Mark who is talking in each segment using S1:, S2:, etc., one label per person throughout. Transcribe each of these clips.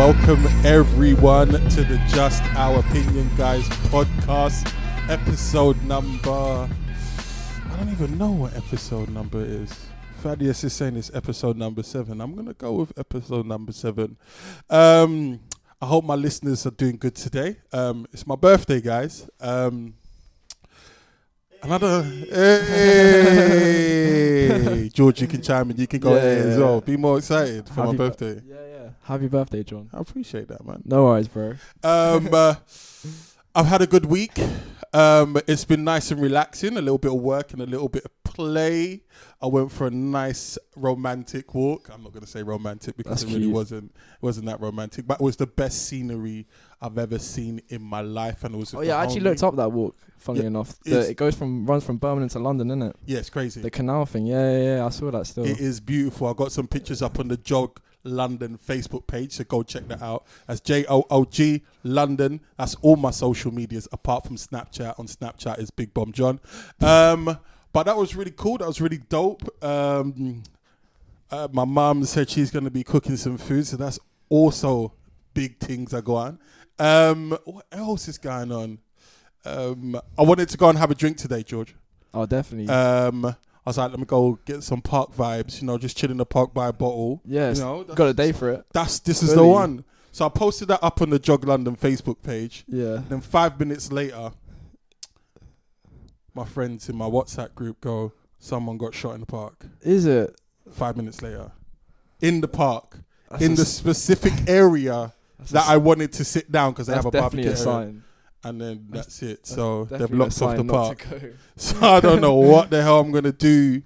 S1: Welcome everyone to the Just Our Opinion Guys podcast, episode number, I don't even know what episode number it is. Thaddeus is saying it's episode number 7. I'm going to go with episode number 7. I hope my listeners are doing good today. It's my birthday, guys. Hey, George, you can chime in. You can go ahead as well. Be more excited for my birthday.
S2: Yeah. Happy birthday, John.
S1: I appreciate that, man.
S2: No worries, bro.
S1: I've had a good week. It's been nice and relaxing. A little bit of work and a little bit of play. I went for a nice romantic walk. I'm not going to say romantic because it really wasn't that romantic. But it was the best scenery I've ever seen in my life. And it was.
S2: I actually looked up that walk. Funnily enough, it runs from Birmingham to London, isn't it?
S1: Yeah, it's crazy.
S2: The canal thing. Yeah. I saw that still.
S1: It is beautiful. I got some pictures up on the JOOG London Facebook page, so go check that out. That's JOOG London. That's all my social medias apart from Snapchat. On Snapchat is Big Bomb John. But that was really cool. That was really dope. My mum said she's going to be cooking some food, so that's also big things that go on. What else is going on? I wanted to go and have a drink today, George.
S2: Oh, definitely.
S1: I was like, let me go get some park vibes, just chill in the park by a bottle.
S2: Yeah, got a day for it.
S1: This is the one. So I posted that up on the JOOG London Facebook page.
S2: Yeah.
S1: Then 5 minutes later, my friends in my WhatsApp group go, someone got shot in the park.
S2: Is it?
S1: 5 minutes later. In the park. The specific area that I wanted to sit down because they have a barbecue area.
S2: Sign.
S1: And then that's it. So they've locked off the park. So
S2: I
S1: don't know what the hell I'm going to do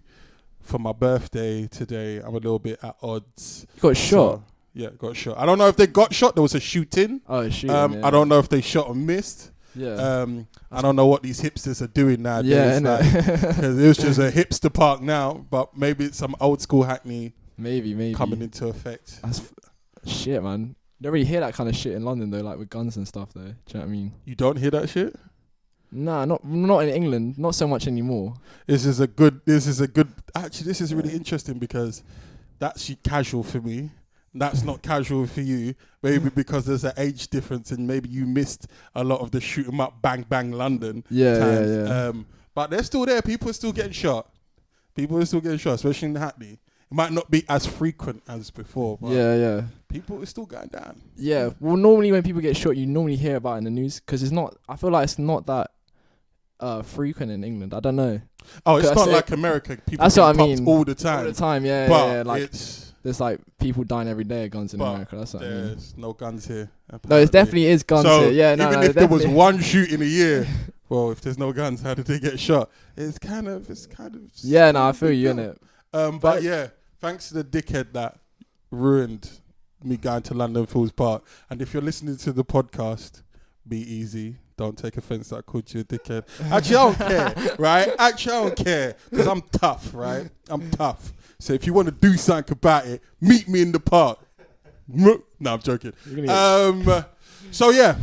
S1: for my birthday today. I'm a little bit at odds.
S2: You got shot?
S1: Yeah, got shot. I don't know if they got shot. There was a shooting.
S2: Oh, a shooting,
S1: I don't know if they shot or missed.
S2: Yeah.
S1: I don't know what these hipsters are doing nowadays.
S2: Yeah,
S1: because it was just a hipster park now. But maybe it's some old school Hackney
S2: maybe
S1: coming into effect.
S2: Shit, man. You don't really hear that kind of shit in London though, like with guns and stuff though. Do you know what I mean?
S1: You don't hear that shit?
S2: Nah, not in England. Not so much anymore.
S1: This is actually, this is really interesting because that's casual for me. That's not casual for you. Maybe because there's an age difference and maybe you missed a lot of the shoot 'em up, bang, bang London times.
S2: Yeah.
S1: But they're still there. People are still getting shot. Especially in Hackney. It might not be as frequent as before. But
S2: yeah.
S1: People are still going down.
S2: Yeah. Well, normally when people get shot, you normally hear about it in the news because it's not. I feel like it's not that frequent in England. I don't know.
S1: Oh, it's not like America. People
S2: that's
S1: get
S2: what I
S1: popped
S2: mean.
S1: all the time.
S2: All the time, yeah.
S1: But
S2: yeah. Like there's like people dying every day of guns in America. That's what I mean.
S1: There's no guns here. Apparently.
S2: No, it definitely is guns here. Yeah,
S1: even if there was one shooting a year, well, if there's no guns, how did they get shot? It's kind of.
S2: Yeah, no, I feel you in it.
S1: But yeah, thanks to the dickhead that ruined me going to London Fools Park. And if you're listening to the podcast, be easy. Don't take offense that I called you a dickhead. Actually, I don't care, right? I don't care because I'm tough, right? I'm tough. So if you want to do something about it, meet me in the park. No, I'm joking. So yeah,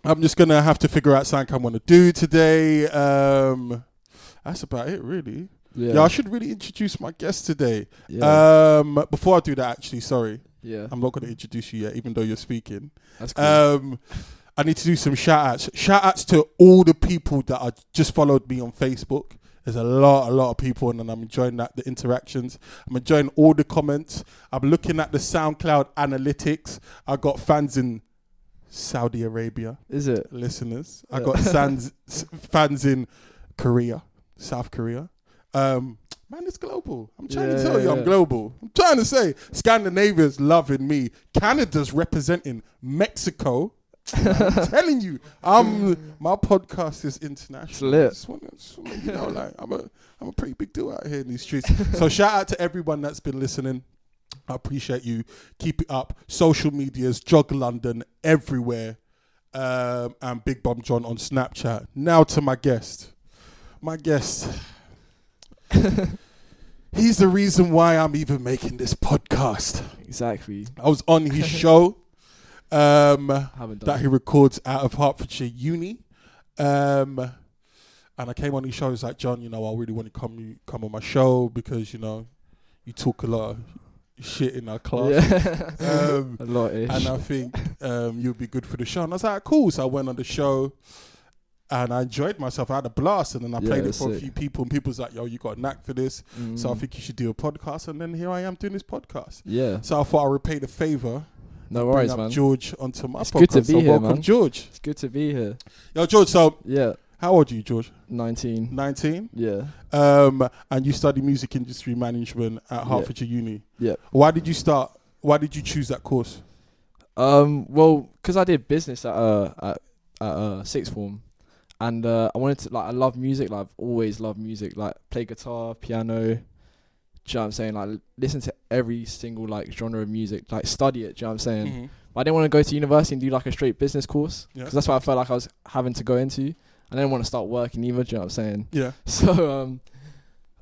S1: I'm just going to have to figure out something I want to do today. That's about it, really. Yeah, I should really introduce my guest today. Yeah. Before I do that, actually, sorry.
S2: Yeah.
S1: I'm not going to introduce you yet, even though you're speaking.
S2: That's cool.
S1: I need to do some shout-outs. Shout-outs to all the people that are just followed me on Facebook. There's a lot of people, and I'm enjoying the interactions. I'm enjoying all the comments. I'm looking at the SoundCloud analytics. I got fans in Saudi Arabia.
S2: Is it?
S1: Listeners. I got fans in Korea, South Korea. Man, it's global. I'm trying to tell you I'm global. I'm trying to say Scandinavia's loving me. Canada's representing Mexico. I'm telling you, my podcast is international. I just want to, like I'm a pretty big deal out here in these streets. So shout out to everyone that's been listening. I appreciate you. Keep it up. Social medias, JOOG London, everywhere, and Big Bomb John on Snapchat. Now to my guest. He's the reason why I'm even making this podcast.
S2: Exactly.
S1: I was on his show. That he records out of Hertfordshire Uni. And I came on his show. He's like, John, I really want to come on my show because, you talk a lot shit in our class.
S2: Yeah. A lot ish.
S1: And I think you'd be good for the show. And I was like, cool. So I went on the show and I enjoyed myself. I had a blast. And then I played it for a few people. And people was like, yo, you got a knack for this. So I think you should do a podcast. And then here I am doing this podcast.
S2: Yeah.
S1: So I thought I'd repay the favour.
S2: No worries, man.
S1: George onto my podcast.
S2: It's good to be here,
S1: welcome,
S2: man.
S1: George.
S2: It's good to be here.
S1: Yo, George, so
S2: Yeah.
S1: how old are you, George?
S2: 19.
S1: 19?
S2: Yeah.
S1: And you study music industry management at Hertfordshire Uni.
S2: Yeah.
S1: Why did you choose that course?
S2: Well, because I did business at sixth form, and I wanted to, like, I love music. Like, I've always loved music. Like, play guitar, piano. Do you know what I'm saying? Like, listen to every single, like, genre of music. Like, study it. Do you know what I'm saying?
S1: Mm-hmm.
S2: But I didn't want to go to university and do, like, a straight business course, because that's what I felt like I was having to go into. I didn't want to start working either. Do you know what I'm saying?
S1: Yeah.
S2: So,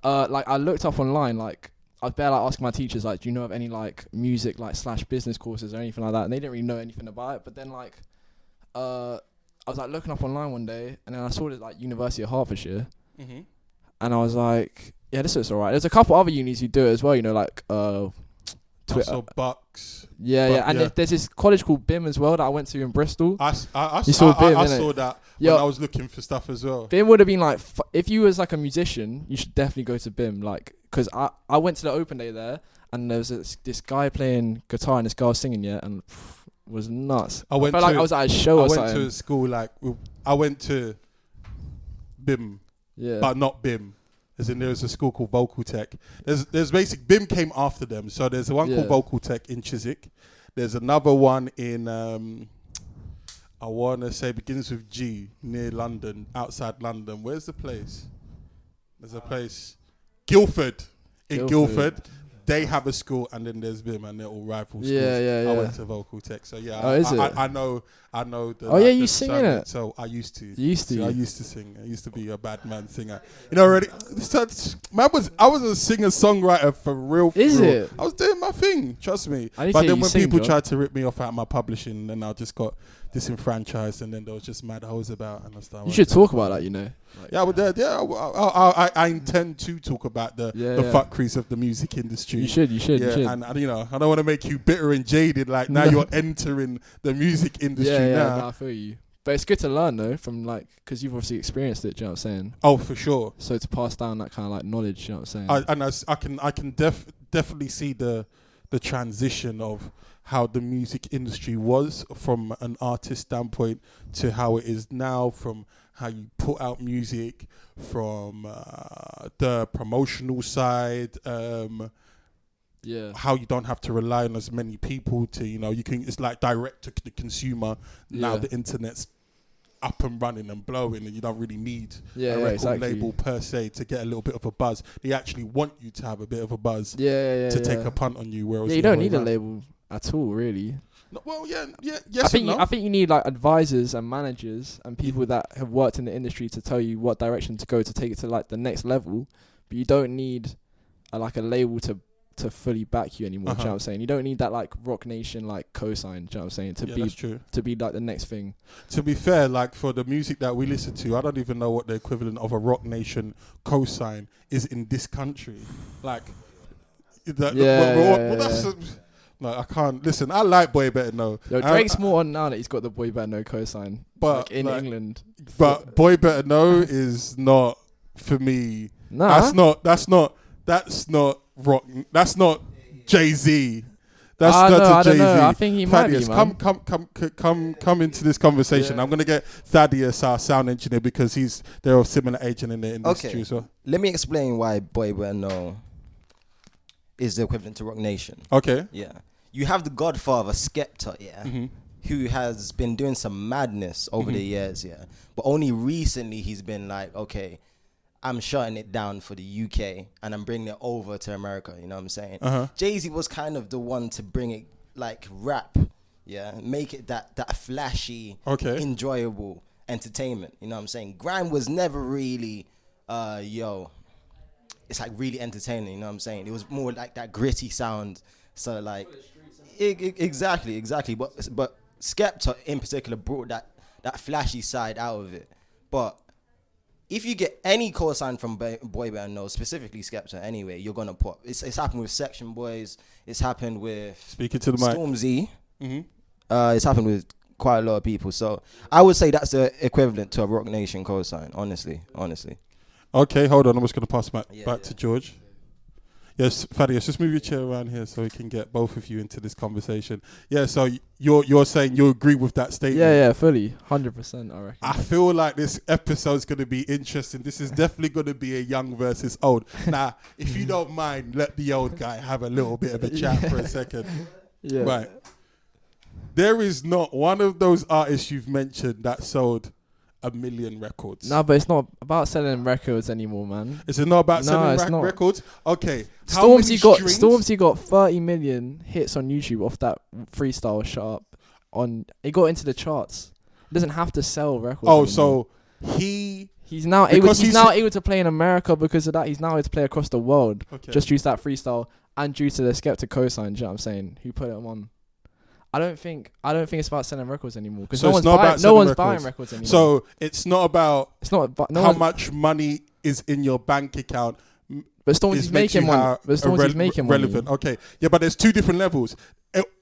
S2: like, I looked up online, like, I was bare like asking my teachers, like, do you know of any like music like / business courses or anything like that? And they didn't really know anything about it. But then like, I was like looking up online one day, and then I saw it like University of Hertfordshire, and I was like, yeah, this looks alright. There's a couple other unis who do it as well, you know, like
S1: Also Bucks.
S2: Yeah, and there's this college called BIM as well that I went to in Bristol.
S1: I
S2: saw
S1: that when I was looking for stuff as well.
S2: BIM would have been like, if you was like a musician, you should definitely go to BIM, like, because I went to the open day there, and there was this guy playing guitar and this girl singing, and was nuts. I felt like I was at a show or something.
S1: I went to school, like, I went to BIM, but not BIM. As in, there's a school called Vocal Tech. There's basic BIM came after them. So there's one called Vocal Tech in Chiswick. There's another one in I wanna say begins with G, near London, outside London. Where's the place? There's a place, Guildford. In Guildford. They have a school, and then there's BIM, and they're all rival schools.
S2: Yeah.
S1: I went to Vocal Tech, so yeah. I know.
S2: You sing in it?
S1: So I used to.
S2: I
S1: used to sing. I used to be a bad man singer. You know, already. I was a singer songwriter for real.
S2: Is it?
S1: I was doing my thing. Trust me.
S2: But
S1: then when people tried to rip me off out my publishing, then I just got disenfranchised, and then there was just mad hoes about, and I started.
S2: You should talk about that, you know.
S1: Like, I intend to talk about the fuckeries of the music industry.
S2: You should.
S1: And you know, I don't want to make you bitter and jaded. Like now you're entering the music industry now.
S2: No, I feel you. But it's good to learn though, from like, because you've obviously experienced it. Do you know what I'm saying?
S1: Oh, for sure.
S2: So to pass down that kind of like knowledge, you know what I'm saying?
S1: I can definitely see the transition of how the music industry was from an artist standpoint to how it is now, from how you put out music, from the promotional side, how you don't have to rely on as many people to, you know, you can, it's like direct to the consumer. Now the internet's up and running and blowing, and you don't really need a record label per se to get a little bit of a buzz. They actually want you to have a bit of a buzz to take a punt on you. Whereas
S2: you don't need a label at all, really.
S1: No, well, yes.
S2: I think you need like advisors and managers and people that have worked in the industry to tell you what direction to go to take it to like the next level. But you don't need a label to fully back you anymore. Do you know what I'm saying? You don't need that like Rock Nation like cosign. Do you know what I'm saying? To be like the next thing.
S1: To be fair, like for the music that we listen to, I don't even know what the equivalent of a Rock Nation cosign is in this country. Like, no, I can't. Listen, I like Boy Better Know.
S2: Yo, Drake's more on now that he's got the Boy Better Know cosign. But like in England.
S1: But Boy Better Know is not for me.
S2: Nah.
S1: That's not rock. That's not Jay-Z. That's a Jay-Z.
S2: I think he
S1: Thaddeus,
S2: might be, man.
S1: come into this conversation. I'm gonna get Thaddeus, our sound engineer, because they're of similar age and in the industry.
S3: Okay.
S1: So
S3: let me explain why Boy Better Know is the equivalent to Rock Nation.
S1: Okay.
S3: Yeah. You have the Godfather, Skepta,
S1: Mm-hmm.
S3: who has been doing some madness over the years, but only recently he's been like, okay, I'm shutting it down for the UK and I'm bringing it over to America, you know what I'm saying? Jay-Z was kind of the one to bring it like rap, make it that flashy, enjoyable entertainment, you know what I'm saying? Grime was never really, it's like really entertaining, you know what I'm saying? It was more like that gritty sound, so like, exactly, but Skepta in particular brought that flashy side out of it, but if you get any co-sign from boy band, no, specifically Skepta, anyway, you're gonna pop. It's happened with Section Boys. It's happened with
S1: Speaking to the mic.
S3: Stormzy.
S1: Mm-hmm.
S3: It's happened with quite a lot of people. So I would say that's the equivalent to a Rock Nation co-sign. Honestly.
S1: Okay, hold on. I'm just gonna pass back to George. Yes, Thaddeus, just move your chair around here so we can get both of you into this conversation. Yeah, so you're saying you agree with that statement?
S2: Yeah, fully, 100%. I reckon.
S1: I feel like this episode's going to be interesting. This is definitely going to be a young versus old. Now, if you don't mind, let the old guy have a little bit of a chat for a second.
S2: Yeah.
S1: Right. There is not one of those artists you've mentioned that sold 1 million records.
S2: No, but it's not about selling records anymore, man.
S1: Is it not about selling
S2: not.
S1: records? Okay.
S2: Stormzy got 30 million hits on YouTube off that freestyle Shut Up. It got into the charts. He doesn't have to sell records anymore.
S1: So
S2: he's now able to play in America because of that. He's now able to play across the world.
S1: Okay.
S2: Just due to that freestyle and due to the Skepta cosign, do you know what I'm saying? Who put him on? I don't think it's about selling records anymore because no one's buying records anymore.
S1: So it's not about how much money is in your bank account.
S2: But Stormzy's making money.
S1: Relevant. Okay. Yeah, but there's two different levels.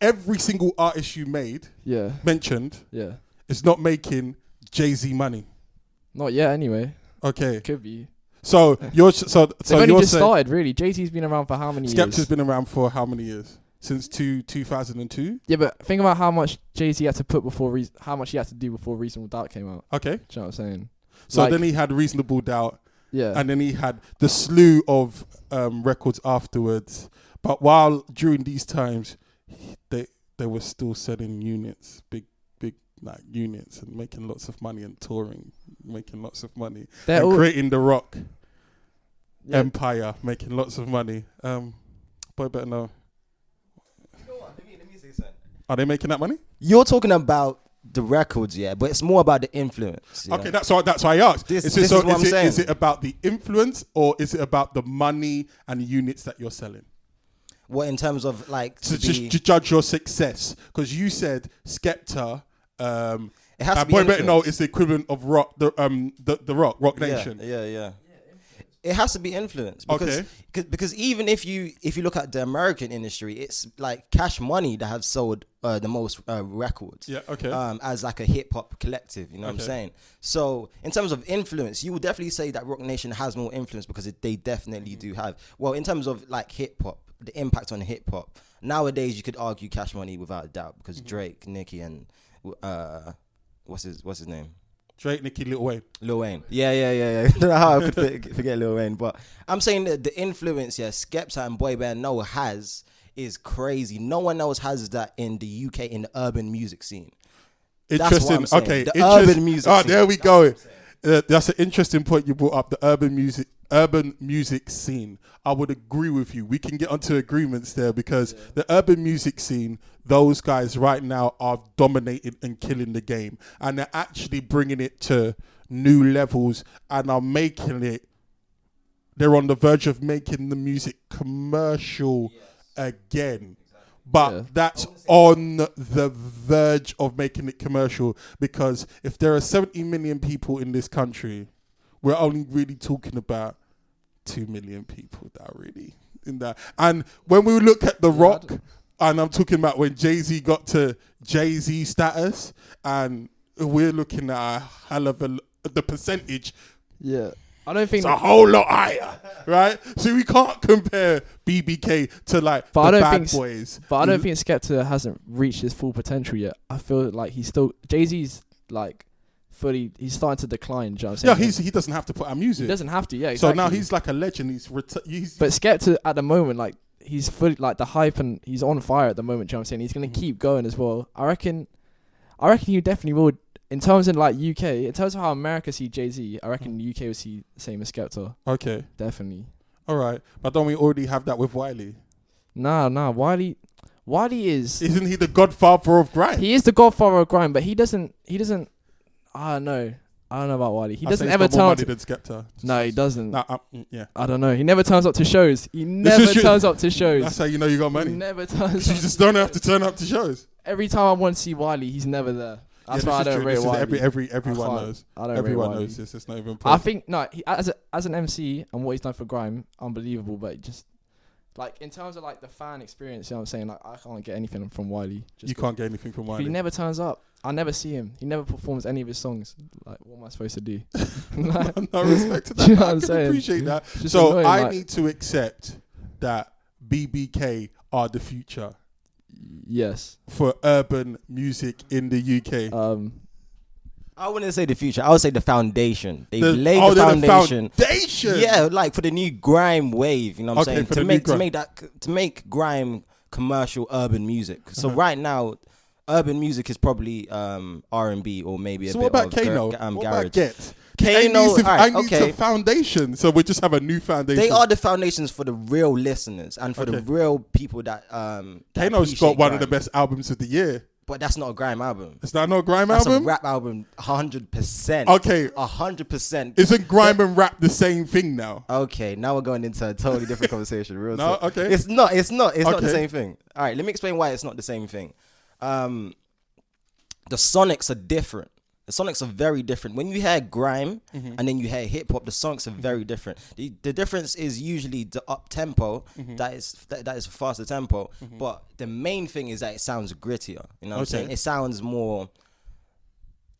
S1: Every single artist you mentioned, is not making Jay-Z money.
S2: Not yet, anyway.
S1: Okay.
S2: Could be.
S1: So you're they've
S2: only just started, really. Jay-Z's been around for how many years?
S1: Skepta's been around for how many years? Since 2002?
S2: Yeah, but think about how much Jay-Z had to put how much he had to do before Reasonable Doubt came out.
S1: Okay.
S2: Do you know what I'm saying?
S1: So then he had Reasonable Doubt.
S2: Yeah.
S1: And then he had the slew of records afterwards. But during these times, they were still selling units, big like units, and making lots of money and touring, making lots of money. And creating the rock empire, making lots of money. Boy better know. Are they making that money?
S3: You're talking about the records, but it's more about the influence.
S1: Okay, that's why I asked.
S3: This is what I'm saying.
S1: Is it about the influence or is it about the money and the units that you're selling?
S3: What in terms of like
S1: to judge your success? Because you said Skepta.
S3: It has to be.
S1: Boy better know it's the equivalent of rock. The Rock Nation.
S3: Yeah. It has to be influence because even if you look at the American industry, it's like Cash Money that have sold the most records.
S1: Yeah, okay.
S3: As like a hip hop collective, you know what I'm saying? So in terms of influence, you would definitely say that Rock Nation has more influence because they definitely do have. Well, in terms of like hip hop, the impact on hip hop nowadays, you could argue Cash Money without a doubt because Drake, Nicki, and what's his name?
S1: Drake, Nicki, Lil Wayne.
S3: Yeah. I don't know how I could forget Lil Wayne, but I'm saying that the influence, Skepta and Boy Band No has is crazy. No one else has that in the UK in the urban music scene.
S1: Interesting. Okay,
S3: the urban music.
S1: Oh, there we go. That's an interesting point you brought up. The urban music scene. I would agree with you. We can get onto agreements there because the urban music scene, those guys right now are dominating and killing the game, and they're actually bringing it to new levels and are making it. They're on the verge of making the music commercial again. But that's on the verge of making it commercial because if there are 70 million people in this country, we're only really talking about 2 million people that are really in that. And when we look at The Rock, and I'm talking about when Jay-Z got to Jay-Z status, and we're looking at a hell of the percentage.
S2: Yeah. I don't think
S1: it's a whole lot higher, right? So we can't compare BBK to like the Bad Boys.
S2: But I don't think Skepta hasn't reached his full potential yet. I feel like Jay-Z's like fully, he's starting to decline. Do you know what I'm saying?
S1: Yeah, he doesn't have to put out music.
S2: He doesn't have to, exactly.
S1: So now he's like a legend.
S2: But Skepta at the moment, like he's fully like the hype and he's on fire at the moment. Do you know what I'm saying? He's gonna keep going as well. I reckon you definitely will. In terms of like UK, in terms of how America see Jay-Z, I reckon the UK will see the same as Skepta.
S1: Okay.
S2: Definitely.
S1: All right. But don't we already have that with Wiley?
S2: Nah. Wiley is...
S1: Isn't he the godfather of grime?
S2: He is the godfather of grime, but he doesn't... I don't know about Wiley. He doesn't ever turn up to...
S1: than Skepta.
S2: No, he doesn't.
S1: Yeah.
S2: I don't know. He never turns up to shows.
S1: That's how you know you got money.
S2: He never turns
S1: up. You just don't have to turn up to shows.
S2: Every time I want to see Wiley, he's never there. That's why I don't rate Wiley.
S1: Everyone knows.
S2: I don't
S1: Everyone
S2: rate
S1: knows
S2: Wiley.
S1: this. It's not even.
S2: I think no. He, as an MC and what he's done for grime, unbelievable. But just like in terms of like the fan experience, you know what I'm saying? Like I can't get anything from Wiley.
S1: You can't get anything from Wiley.
S2: He never turns up. I never see him. He never performs any of his songs. Like, what am I supposed to do? Like,
S1: no respect to that.
S2: you know what
S1: I
S2: I'm
S1: can
S2: saying?
S1: appreciate that.
S2: Just
S1: So
S2: annoying,
S1: I
S2: like-
S1: need to accept that BBK are the future
S2: Yes.
S1: for urban music in the UK.
S3: I wouldn't say the future. I would say the foundation. They've laid the
S1: they're
S3: foundation.
S1: The foundation.
S3: Yeah, like for the new grime wave. You know what I'm saying?
S1: For the new grime.
S3: To make grime commercial urban music. So right now, urban music is probably R&B or maybe a
S1: So
S3: bit
S1: what about
S3: of
S1: Kano?
S3: garage.
S1: What about Get?
S3: Kano,
S1: I need a foundation. So we just have a new foundation.
S3: They are the foundations for the real listeners and for the real people that
S1: Kano's
S3: appreciate
S1: got one
S3: grime.
S1: of the best albums of the year.
S3: But that's not a grime album.
S1: Is that not a grime
S3: That's
S1: album?
S3: a rap album, 100%.
S1: Okay.
S3: 100%.
S1: Isn't grime and rap the same thing now?
S3: Okay, now we're going into a totally different conversation. Real
S1: No,
S3: talk.
S1: okay.
S3: It's not the
S1: Okay.
S3: same thing. All right, let me explain why it's not the same thing. The sonics are different. The sonics are very different. When you hear grime and then you hear hip hop, the sonics are very different. The difference is usually the up tempo that is a faster tempo, but the main thing is that it sounds grittier. You know what I'm saying? It sounds more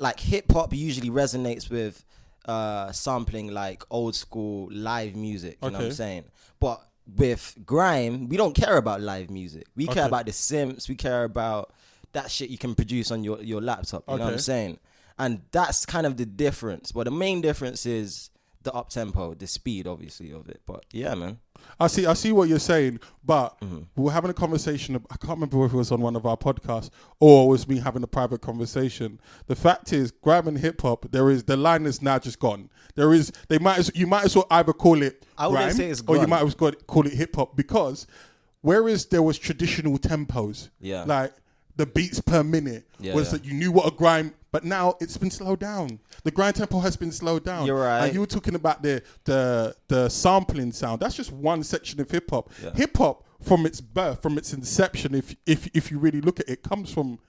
S3: like hip hop usually resonates with sampling like old school live music. You know what I'm saying? But with grime, we don't care about live music. We care about the synths. We care about that shit you can produce on your laptop. You know what I'm saying? And that's kind of the difference. But the main difference is the up tempo, the speed, obviously, of it. But yeah, man.
S1: I see what you're saying, but we were having a conversation. I can't remember if it was on one of our podcasts or it was me having a private conversation. The fact is, grime and hip hop, the line is now just gone. You might as well either call it grime or you might as well call it hip hop, because whereas there was traditional tempos, like the beats per minute that you knew what a grime, but now it's been slowed down. The grind tempo has been slowed down.
S3: You're right.
S1: And you were talking about the sampling sound. That's just one section of hip hop. Yeah. Hip hop, from its birth, from its inception, if you really look at it, comes from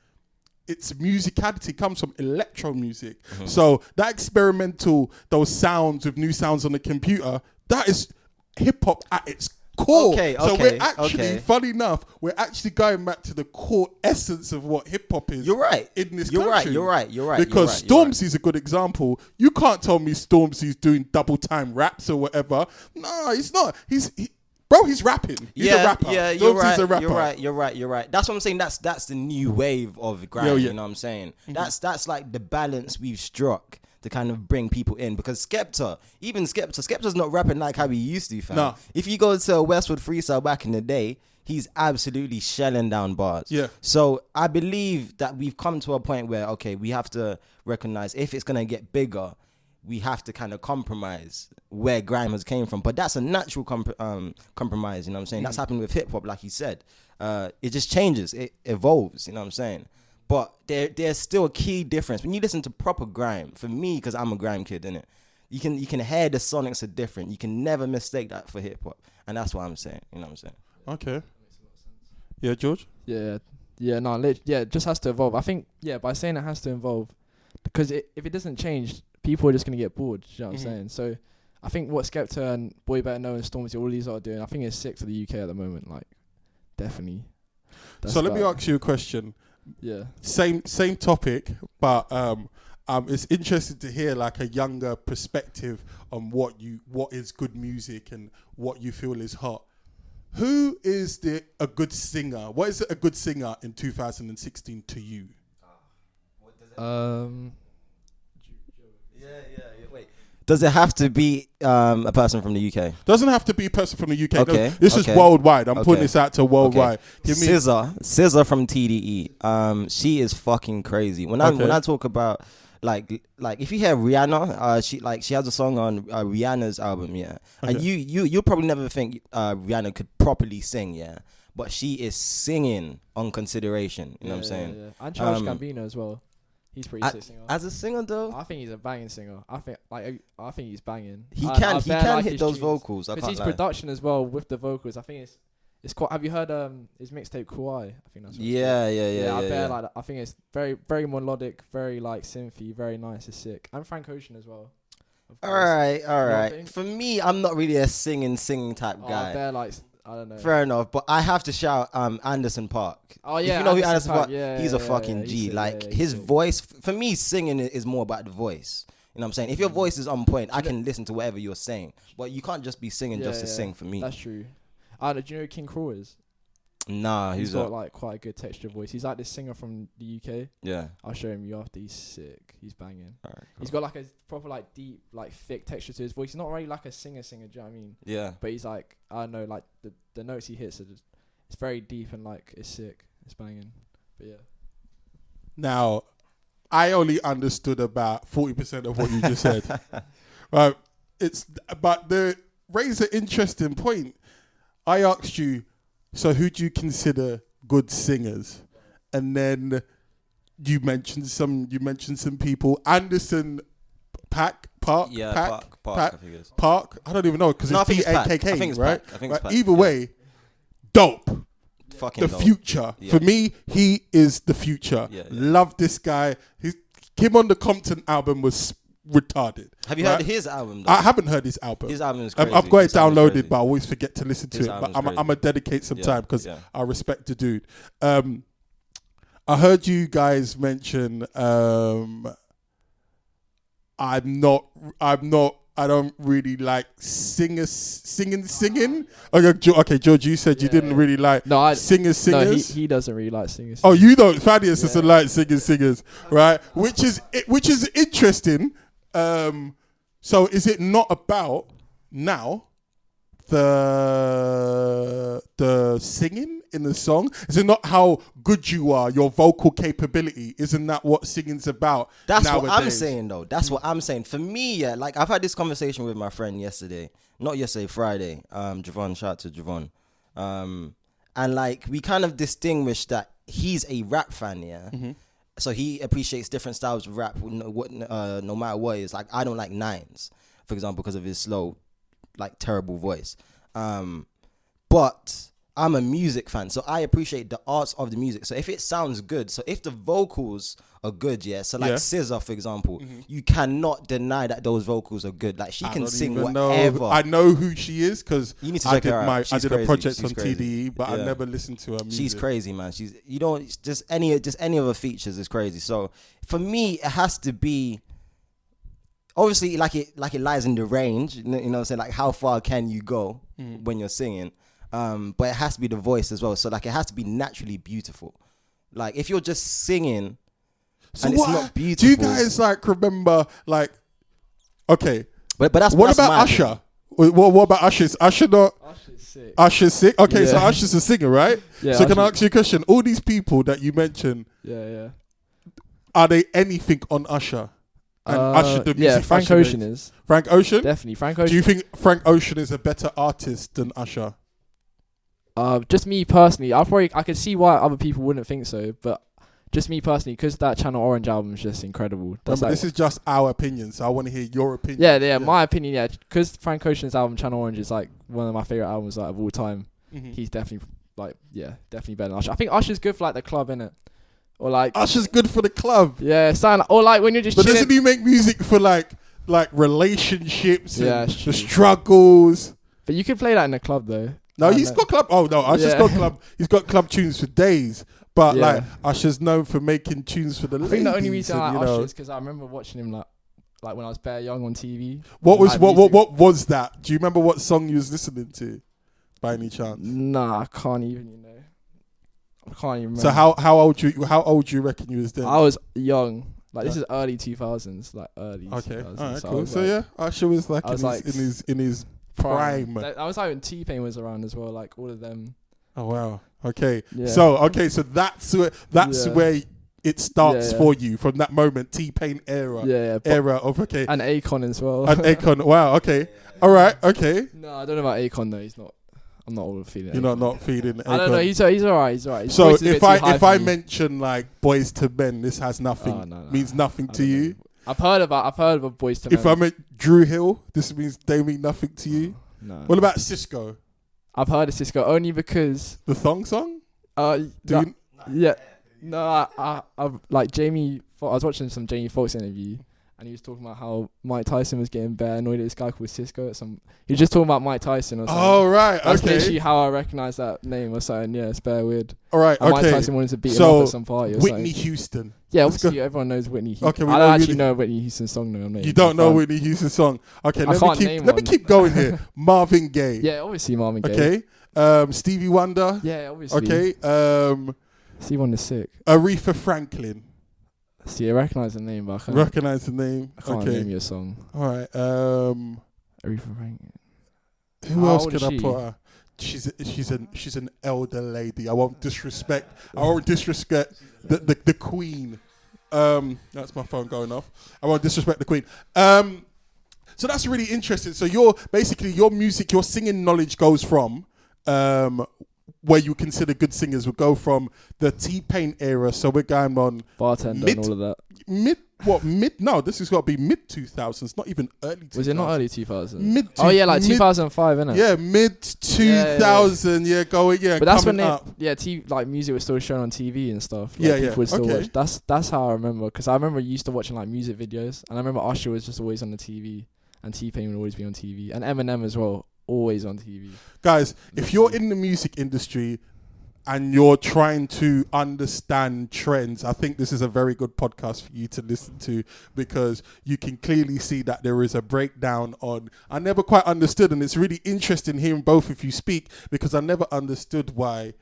S1: its musicality, comes from electro music. So that experimental, those sounds with new sounds on the computer, that is hip hop at its core. So we're actually, funny enough, we're actually going back to the core essence of what hip hop is.
S3: You're right.
S1: In this country.
S3: You're right.
S1: Because Stormzy's a good example. You can't tell me Stormzy's doing double time raps or whatever. No, he's not. He's rapping. He's a rapper.
S3: Yeah,
S1: Stormzy's a rapper.
S3: You're right. That's what I'm saying. That's the new wave of grime. You know what I'm saying? That's like the balance we've struck to kind of bring people in, because Skepta's not rapping like how he used to, fam.
S1: No.
S3: If you go to a Westwood freestyle back in the day, he's absolutely shelling down bars.
S1: Yeah.
S3: So I believe that we've come to a point where, okay, we have to recognize if it's going to get bigger, we have to kind of compromise where grime has came from. But that's a natural compromise, you know what I'm saying? That's happened with hip hop, like you said. It just changes. It evolves, you know what I'm saying? But there's still a key difference. When you listen to proper grime, for me, because I'm a grime kid, innit? You can hear the sonics are different. You can never mistake that for hip hop. And that's what I'm saying, you know what I'm saying?
S1: Okay. Yeah, George?
S2: It just has to evolve. I think, by saying it has to evolve, because if it doesn't change, people are just going to get bored, you know what I'm saying? So I think what Skepta and Boy Better Know and Stormzy, all these are doing, I think it's sick for the UK at the moment, like, definitely.
S1: So let me ask you a question.
S2: Yeah.
S1: Same topic, but it's interesting to hear like a younger perspective on what is good music and what you feel is hot. Who is a good singer? What is a good singer in 2016 to you?
S3: Wait. Does it have to be a person from the UK?
S1: Doesn't have to be a person from the UK.
S3: Okay.
S1: This is worldwide. I'm putting this out to worldwide.
S3: Okay. SZA from TDE. She is fucking crazy. When I talk about like if you hear Rihanna, she has a song on Rihanna's album, and you'll probably never think Rihanna could properly sing, but she is singing on consideration. You know what I'm saying?
S2: Yeah. And Charles Gambino as well. He's pretty sick singer.
S3: As a singer, though,
S2: I think he's a banging singer. I think he's banging.
S3: He can hit those vocals.
S2: Because his production as well with the vocals, I think It's quite. Have you heard his mixtape Kauai? I think that's. What
S3: Yeah.
S2: I bet like I think it's very very melodic, very like synthy, very nice. It's sick. And Frank Ocean as well.
S3: All right. For me, I'm not really a singing type guy.
S2: They're like, I don't know.
S3: Fair enough, but I have to shout Anderson .Paak.
S2: Oh yeah,
S3: if you know who Anderson
S2: Paak,
S3: .Paak, he's a fucking G. His voice, for me, singing is more about the voice. You know what I'm saying? If your voice is on point, I can listen to whatever you're saying. But you can't just be singing just to sing for me.
S2: That's true. Do you know who King Cruel is?
S3: Nah,
S2: he's got like quite a good textured voice. He's like this singer from the UK.
S3: Yeah.
S2: I'll show him you after. He's sick. He's banging.
S3: All right, cool.
S2: He's got like a proper like deep, like thick texture to his voice. He's not really like a singer, do you know what I mean?
S3: Yeah.
S2: But he's like, I don't know, like the notes he hits it's very deep and like it's sick. It's banging. But yeah.
S1: Now, I only understood about 40% of what you just said. Right. But raise an interesting point. I asked you, so who do you consider good singers? And then you mentioned some people. Anderson .Paak.
S3: Yeah, Paak. I think it is.
S1: Paak. I don't even know because it's P-A-K-K,
S3: I think it's
S1: right?
S3: Paak. I think it's Paak.
S1: Either way, dope.
S3: Fucking
S1: the future.
S3: Yeah.
S1: For me, he is the future.
S3: Yeah.
S1: Love this guy. Him on the Compton album was retarded.
S3: Have you heard his album, though?
S1: I haven't heard his album.
S3: His album is crazy.
S1: I've got it downloaded, but I always forget to listen to
S3: His
S1: it. But
S3: album is
S1: I'm going to dedicate some time because
S3: Yeah.
S1: I respect the dude. I heard you guys mention I don't really like singing. Okay, George, you said you didn't really like singers.
S2: No, he doesn't really like singers.
S1: Oh, you don't. Thaddeus doesn't like singers, right? Which is interesting. So is it not about now the singing in the song? Is it not how good you are, your vocal capability? Isn't that what singing's about?
S3: That's
S1: nowadays?
S3: what I'm saying, though. That's what I'm saying. For me, yeah, like I've had this conversation with my friend Friday. Javon, shout out to Javon. And like we kind of distinguished that he's a rap fan, yeah. Mm-hmm. So he appreciates different styles of rap, no matter what it is. Like I don't like Nines, for example, because of his slow, like terrible voice. But I'm a music fan, so I appreciate the arts of the music. So if it sounds good, so if the vocals are good, yeah. So like SZA, for example, you cannot deny that those vocals are good. Like she can sing whatever.
S1: I know who she is because
S3: I did
S1: a project on TDE, but I never listened to her music.
S3: She's crazy, man. Just any of her features is crazy. So for me, it has to be. Obviously, like it lies in the range, you know what I'm saying? Like, how far can you go when you're singing? But it has to be the voice as well. So, like, it has to be naturally beautiful. Like, if you're just singing and it's not beautiful.
S1: Do you guys, like, remember, like, okay.
S3: But that's
S1: what about Usher? What about Usher? Is Usher not?
S2: Usher's sick.
S1: Usher's sick? Okay, so Usher's a singer, right?
S2: Yeah.
S1: So, can I ask you a question? All these people that you mentioned, are they anything on Usher? And Usher, the music
S2: Frank
S1: Usher
S2: Ocean
S1: makes.
S2: is.
S1: Frank Ocean?
S2: Definitely, Frank Ocean.
S1: Do you think Frank Ocean is a better artist than Usher?
S2: Just me personally, I could see why other people wouldn't think so, but just me personally, because that Channel Orange album is just incredible.
S1: This is just our opinion, so I want to hear your opinion.
S2: Yeah, my opinion, because Frank Ocean's album Channel Orange is like one of my favorite albums like, of all time. Mm-hmm. He's definitely definitely better than Usher. I think Usher's good for like the club, innit? Or like
S1: Usher's good for the club.
S2: Yeah, or like when you're just. But
S1: doesn't he make music for like relationships and the
S2: true.
S1: Struggles?
S2: But you can play that in the club though.
S1: No, he's got club. Oh no, Usher's got club. He's got club tunes for days. But like Usher's known for making tunes for the ladies.
S2: I think the only reason I like Usher is because I remember watching him like when I was bare young on TV.
S1: What was that? Do you remember what song you was listening to, by any chance?
S2: Nah, I can't even. I can't even remember.
S1: So how old you reckon you was then?
S2: I was young. Like this is early 2000s, like early. Okay, 2000s.
S1: All right, cool. So Usher was like in his prime.
S2: I was like when T-Pain was around as well, like all of them.
S1: Oh wow. Okay. Yeah. So that's where it starts for you from that moment, T-Pain era. Era of
S2: and Akon as well.
S1: And Akon. Wow. Okay. All right. Okay.
S2: No, I don't know about Akon though. He's not. I'm not all feeling.
S1: You're not feeling. Akon.
S2: I don't know. He's alright. He's alright.
S1: So if I mention like Boys to Men, this has nothing. Means nothing to you.
S2: I've heard of Boys to Men.
S1: If I meant Drew Hill, this means they mean nothing to you.
S2: No.
S1: What about Cisco?
S2: I've heard of Cisco only because
S1: The song?
S2: yeah. No, I like Jamie. I was watching some Jamie Foxx interview, and he was talking about how Mike Tyson was getting bare annoyed at this guy called Cisco. He was just talking about Mike Tyson or something.
S1: Oh, right.
S2: That's
S1: okay.
S2: literally how I recognize that name or something. Yeah, it's bare weird.
S1: All right.
S2: And
S1: okay.
S2: Mike Tyson wanted to beat him up at some party or
S1: Whitney
S2: something.
S1: Houston.
S2: Yeah,
S1: Let's
S2: obviously everyone knows Whitney Houston.
S1: Okay, we
S2: I
S1: know
S2: don't actually
S1: Whitney-
S2: know Whitney Houston's song though.
S1: You don't know Whitney Houston's song. Okay, let me keep going here. Marvin Gaye.
S2: Yeah, obviously Marvin Gaye.
S1: Okay. Stevie Wonder.
S2: Yeah, obviously.
S1: Okay.
S2: Stevie Wonder's sick.
S1: Aretha Franklin.
S2: See, I recognize the name, but I can't.
S1: Recognize the name.
S2: I can't name your song.
S1: All right.
S2: Aretha Franklin.
S1: Who
S2: How
S1: else
S2: old
S1: can
S2: is
S1: I
S2: she?
S1: put her? She's an elder lady. I won't disrespect the queen. That's my phone going off. I won't disrespect the queen. So that's really interesting. So your music, your singing knowledge goes from where you consider good singers would go from the T-Pain era. So we're going on
S2: Bartender and all of that.
S1: No, this has got to be mid 2000s, not even early 2000s.
S2: Was it not early 2000s?
S1: Oh
S2: yeah, like 2005, innit?
S1: Yeah, mid 2000. Yeah, going. Yeah,
S2: but that's when like music was still shown on TV and stuff. Like, people would still watch. That's how I remember, because I remember used to watching like music videos, and I remember Usher was just always on the TV, and T-Pain would always be on TV, and Eminem as well, always on TV.
S1: Guys, if you're in the music industry and you're trying to understand trends, I think this is a very good podcast for you to listen to, because you can clearly see that there is a breakdown on, I never quite understood, and it's really interesting hearing both of you speak, because I never understood why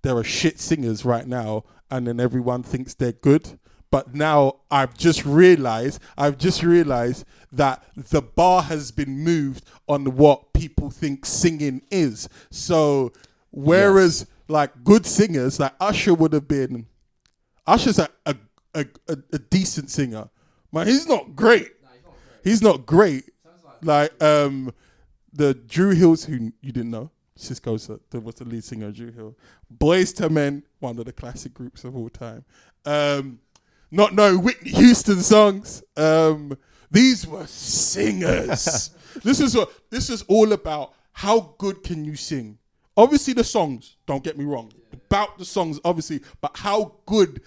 S1: there are shit singers right now and then everyone thinks they're good. But now I've just realized that the bar has been moved on what people think singing is. So whereas like good singers, like Usher's a decent singer. Man, he's not great. He's not great. Like the Drew Hills, who you didn't know, Cisco was the lead singer of Drew Hill. Boyz II Men, one of the classic groups of all time. Not know Whitney Houston songs. These were singers. This is all about how good can you sing. Obviously the songs, don't get me wrong. About the songs, obviously, but how good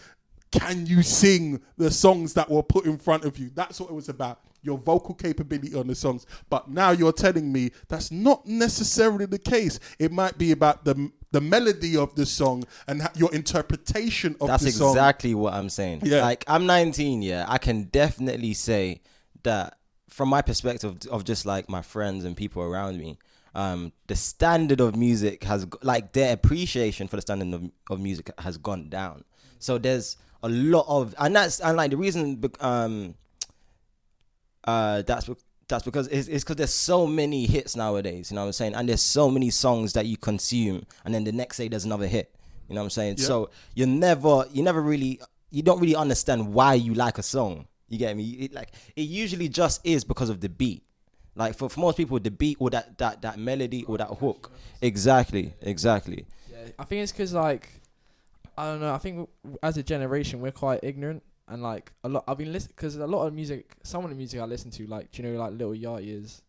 S1: can you sing the songs that were put in front of you? That's what it was about. Your vocal capability on the songs. But now you're telling me that's not necessarily the case. It might be about the melody of the song and your interpretation of the song.
S3: That's exactly what I'm saying.
S1: Yeah.
S3: Like, I'm 19, I can definitely say that from my perspective of just like my friends and people around me, the standard of music has, like, their appreciation for the standard of music has gone down. So there's a lot of, and like the reason that's because it's because there's so many hits nowadays, you know what I'm saying? And there's so many songs that you consume, and then the next day there's another hit, you know what I'm saying? Yeah. So you don't really understand why you like a song. You get me? It usually just is because of the beat. Like for most people, the beat or that melody or that hook. Exactly. Yeah,
S2: I think it's because, like, I don't know. I think as a generation we're quite ignorant. And like a lot, I've been listening because a lot of music. Some of the music I listen to, like, do you know, like Lil Yachty is.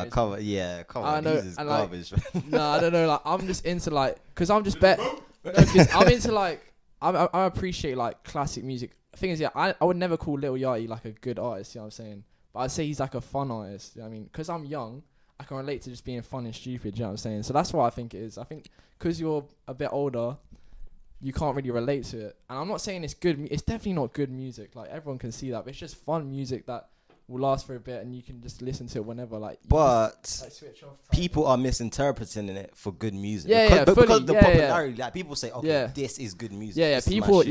S3: Cover. I know,
S2: and garbage. Like, no, I don't know. Like, I'm just into like, because I'm just because I'm into like, I appreciate like classic music. The thing is, I would never call Lil Yachty like a good artist. You know what I'm saying? But I'd say he's like a fun artist. You know what I mean, because I'm young, I can relate to just being fun and stupid. You know what I'm saying? So that's what I think it is. I think because you're a bit older, you can't really relate to it. And I'm not saying it's good. It's definitely not good music. Like, everyone can see that. But it's just fun music that will last for a bit, and you can just listen to it whenever. Like,
S3: but
S2: just, like, switch off.
S3: People are misinterpreting it for good music.
S2: Because
S3: of the popularity. Like, people say, okay, this is good music.
S2: People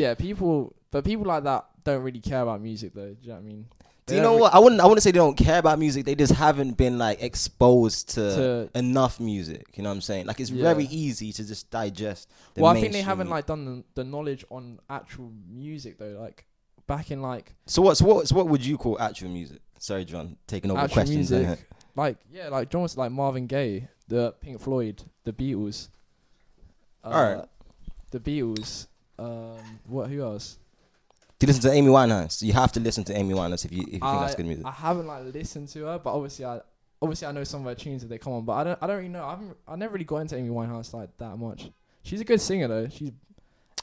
S2: like that don't really care about music, though. Do you know what I mean?
S3: Do you know what? I wouldn't say they don't care about music. They just haven't been like exposed to enough music. You know what I'm saying? Like, it's very easy to just digest.
S2: I think they haven't like done the knowledge on actual music though. Like back in like.
S3: So what would you call actual music? Sorry, John, taking over
S2: actual
S3: questions.
S2: Music, like John was like Marvin Gaye, the Pink Floyd, the Beatles.
S3: All right.
S2: The Beatles. Who else?
S3: Do you listen to Amy Winehouse? You have to listen to Amy Winehouse if you think that's good music.
S2: I haven't like listened to her, but obviously I obviously I know some of her tunes that they come on, but I don't really know. I never really got into Amy Winehouse like that much. She's a good singer though.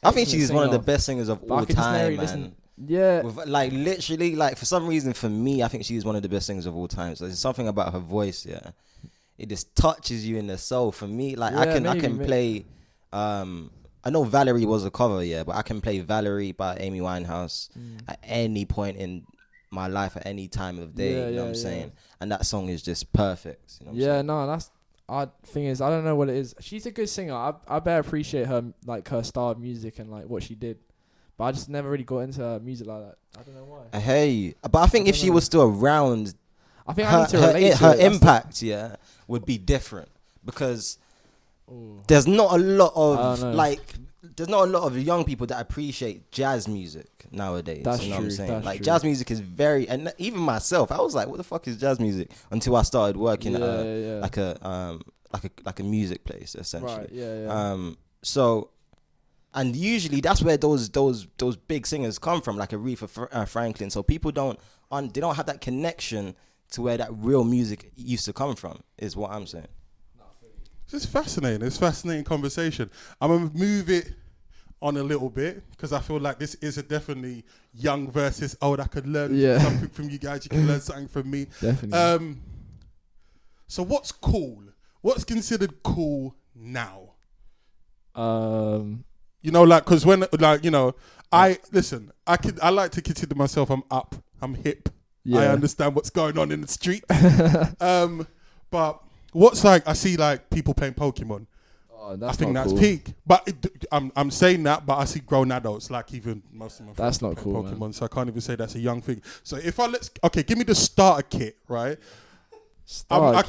S3: I think she's one of the best singers of all time, man.
S2: Yeah.
S3: With, like literally, like for some reason, for me, I think she's one of the best singers of all time. So there's something about her voice, yeah. It just touches you in the soul. For me, like I can play. I know Valerie was a cover, yeah, but I can play Valerie by Amy Winehouse at any point in my life, at any time of day. You know what I'm saying? And that song is just perfect. You know what I'm saying?
S2: No, that's. Thing is, I don't know what it is. She's a good singer. I better appreciate her, like her style of music and like what she did. But I just never really got into her music like that. I don't know why.
S3: Hey, but I think if she was still around,
S2: I think I need to relate to
S3: her impact, would be different because there's not a lot of there's not a lot of young people that appreciate jazz music nowadays.
S2: That's
S3: you know
S2: true,
S3: what I'm saying?
S2: that's
S3: Like
S2: true.
S3: jazz music is very, and even myself, I was like, what the fuck is jazz music? Until I started working at like a music place essentially.
S2: Right. Yeah.
S3: So, and usually that's where those big singers come from, like Aretha Franklin. So people they don't have that connection to where that real music used to come from. Is what I'm saying.
S1: It's fascinating. It's fascinating conversation. I'm going to move it on a little bit because I feel like this is a definitely young versus old. I could learn something from you guys. You can learn something from me.
S2: Definitely.
S1: So what's cool? What's considered cool now? You know, like, because when, like, you know, I like to consider myself, I'm hip. Yeah. I understand what's going on in the street. But what's like, I see like people playing Pokemon.
S2: Oh, that's
S1: I think
S2: not
S1: that's
S2: cool.
S1: peak. But I'm saying that, but I see grown adults, like even most of my friends
S2: That's not
S1: play
S2: cool,
S1: Pokemon,
S2: man.
S1: so I can't even say that's a young thing. So if give me the starter kit, right? I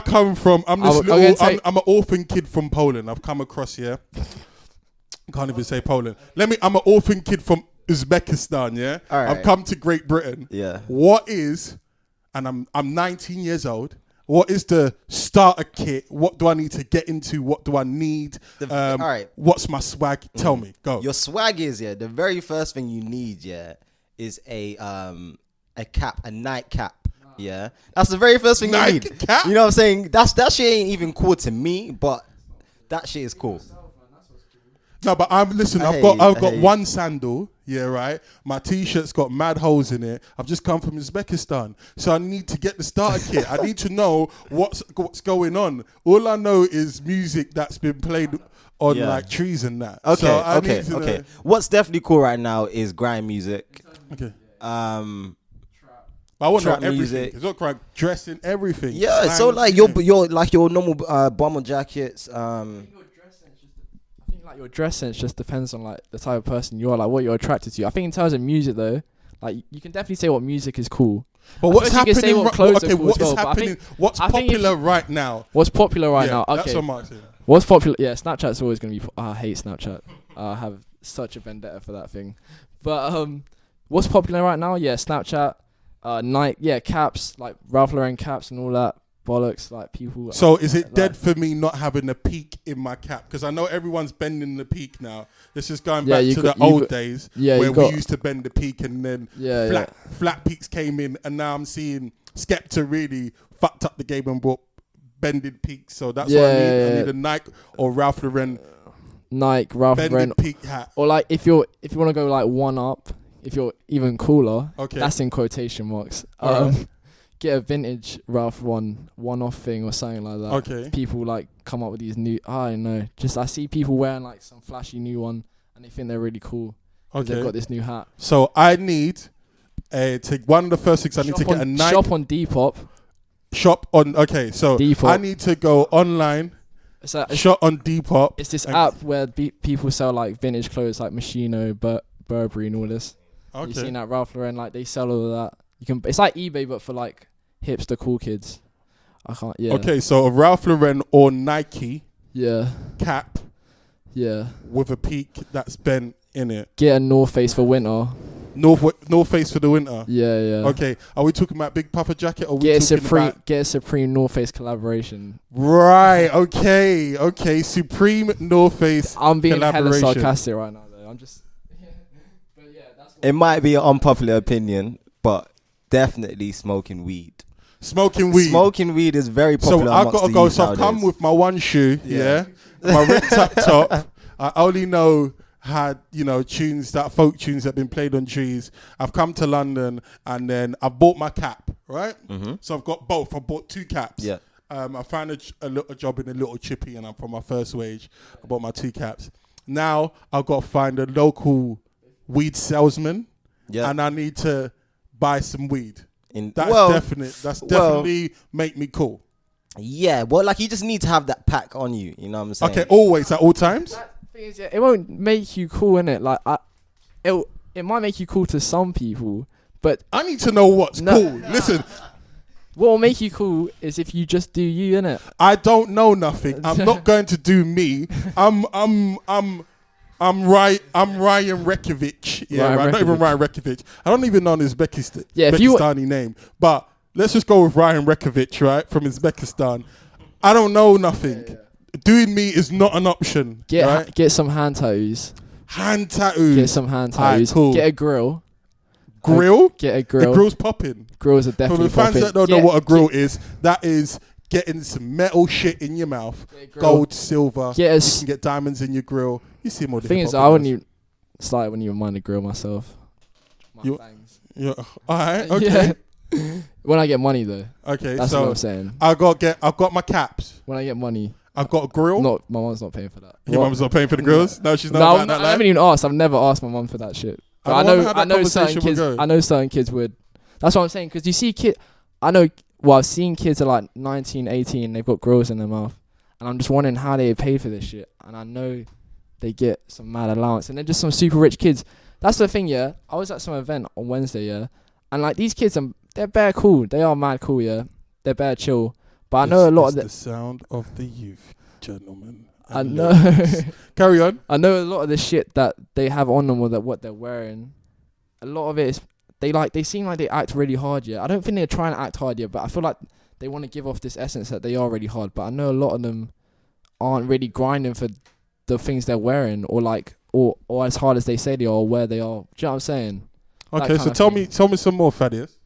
S1: come from, I'm an orphan kid from Poland. I've come across here. Can't even say Poland. I'm an orphan kid from Uzbekistan, yeah?
S3: All right.
S1: I've come to Great Britain.
S3: Yeah.
S1: And I'm 19 years old. What is the starter kit? What do I need to get into? What do I need?
S3: All right.
S1: What's my swag? Tell me. Go.
S3: Your swag is, the very first thing you need, is a cap, a night cap. Yeah. That's the very first thing you need.
S1: Cap?
S3: You know what I'm saying? That shit ain't even cool to me, but that shit is cool.
S1: No, but I've got one sandal, yeah, right? My t-shirt's got mad holes in it. I've just come from Uzbekistan. So I need to get the starter kit. I need to know what's going on. All I know is music that's been played on like trees and that.
S3: Okay,
S1: so
S3: okay. What's definitely cool right now is grime music.
S1: Okay. But I want to know everything.
S3: Music.
S1: It's not crime, dressing, everything.
S3: Yeah,
S1: Slang,
S3: so like your normal bomber jackets.
S2: I think like your dress sense just depends on like the type of person you are, like what you're attracted to. I think in terms of music though, like you can definitely say what music is cool.
S1: But what's happening?
S2: Happening?
S1: What's popular right now?
S2: What's popular right now? Okay.
S1: That's what I'm saying.
S2: What's popular? Yeah, Snapchat's always gonna be. I hate Snapchat. I have such a vendetta for that thing. But what's popular right now? Yeah, Snapchat, Nike, caps like Ralph Lauren caps and all that bollocks. Like people.
S1: So is it dead for me not having a peak in my cap? Because I know everyone's bending the peak now. This is going back to the old days where we used to bend the peak and then flat peaks came in, and now I'm seeing Skepta really fucked up the game and brought bended peaks. So that's what I need. I need a Nike or Ralph Lauren.
S2: Nike, Ralph Lauren
S1: peak hat.
S2: Or like if you want to go like one up, if you're even cooler,
S1: okay,
S2: that's in quotation marks. Get a vintage Ralph one-off thing or something like that.
S1: Okay.
S2: People like come up with these new. I don't know. Just I see people wearing like some flashy new one, and they think they're really cool.
S1: Okay.
S2: They've got this new hat.
S1: So I need to one of the first things I need to get a Nike
S2: shop on Depop.
S1: Shop on. Okay, so
S2: Depop.
S1: I need to go online. Shop on Depop.
S2: It's this app where people sell like vintage clothes like Moschino, Burberry, and all this.
S1: Okay.
S2: You've seen that Ralph Lauren, like they sell all of that. You can. It's like eBay, but for like hipster cool kids. I can't. Yeah.
S1: Okay, so a Ralph Lauren or Nike.
S2: Yeah.
S1: Cap.
S2: Yeah.
S1: With a peak that's bent in it.
S2: Get a North Face for winter.
S1: North Face for the winter.
S2: Yeah.
S1: Okay, are we talking about Big Papa jacket or
S2: get a Supreme North Face collaboration?
S1: Right. Okay. Supreme North Face.
S2: I'm being hella sarcastic right now, though. I'm just.
S3: It might be an unpopular opinion, but definitely smoking weed.
S1: Smoking weed.
S3: Smoking weed is very popular.
S1: So I've got to go. So I've
S3: nowadays.
S1: come with my one shoe, yeah, my red top. I only know tunes folk tunes that have been played on trees. I've come to London and then I bought my cap, right? Mm-hmm. So I've got both. I bought 2 caps. Yeah. I found a job in a little chippy and I'm from my first wage. I bought my 2 caps. Now I've got to find a local weed salesman. Yeah. And I need to buy some weed. That's definitely make me cool.
S3: Yeah, well, like you just need to have that pack on you. You know what I'm saying?
S1: Okay, always at all times.
S2: Thing is, it won't make you cool, innit? Like, it might make you cool to some people, but
S1: I need to know what's cool. Listen,
S2: what will make you cool is if you just do you, innit?
S1: I don't know nothing. I'm not going to do me. I'm Ryan Rekovic. Yeah, right. Not even Ryan Rekovic. I don't even know his Uzbekistani name. But let's just go with Ryan Rekovic, right, from Uzbekistan. I don't know nothing. Yeah. Doing me is not an option.
S2: Get some hand tattoos.
S1: Hand tattoos.
S2: Get some hand tattoos. Right, cool. Get a grill.
S1: Grill?
S2: Get a grill.
S1: The grill's popping.
S2: Grills are definitely
S1: popping. For the fans that don't know what a grill is, that is getting some metal shit in your mouth. Gold, silver. You can get diamonds in your grill. You see more.
S2: The thing is, I wouldn't even mind a grill myself.
S1: Yeah. All right. Okay.
S2: Yeah. When I get money though.
S1: Okay.
S2: That's what I'm saying.
S1: I've got my caps.
S2: When I get money.
S1: I've got a grill.
S2: My mum's not paying for that.
S1: Your mum's not paying for the grills? No, she's not.
S2: I haven't even asked. I've never asked my mum for that shit. I know certain kids. I know certain kids would. That's what I'm saying. Because you see I've seen kids are like 19, 18. They've got grills in their mouth, and I'm just wondering how they pay for this shit. And I know they get some mad allowance, and they're just some super rich kids. That's the thing, yeah. I was at some event on Wednesday, yeah, and like these kids, they're bare cool. They are mad cool, yeah. They're bare chill. But I know a lot of
S1: the sound of the youth, gentlemen.
S2: I know.
S1: Carry on.
S2: I know a lot of the shit that they have on them or that what they're wearing. A lot of it is they seem like they act really hard, yeah. I don't think they're trying to act hard, yeah, but I feel like they want to give off this essence that they are really hard. But I know a lot of them aren't really grinding for the things they're wearing or as hard as they say they are or where they are. Do you know what I'm saying?
S1: Okay, so tell me some more, Thaddeus.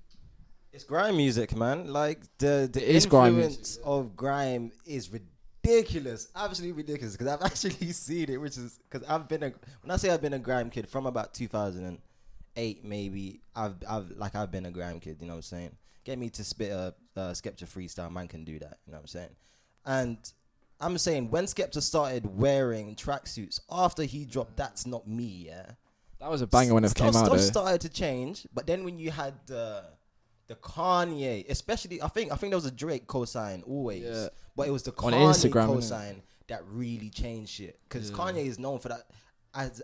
S3: It's grime music, man. Like the influence of grime is ridiculous, absolutely ridiculous. Because I've actually seen it, which is because when I say I've been a grime kid from about 2008, maybe I've been a grime kid. You know what I'm saying? Get me to spit a Skepta freestyle, man can do that. You know what I'm saying? And I'm saying when Skepta started wearing tracksuits after he dropped "That's Not Me," yeah,
S2: that was a banger when it came out.
S3: Stuff started to change, but then when you had the Kanye, especially, I think there was a Drake cosign always, but it was the Kanye cosign that really changed shit. Because Kanye is known for that,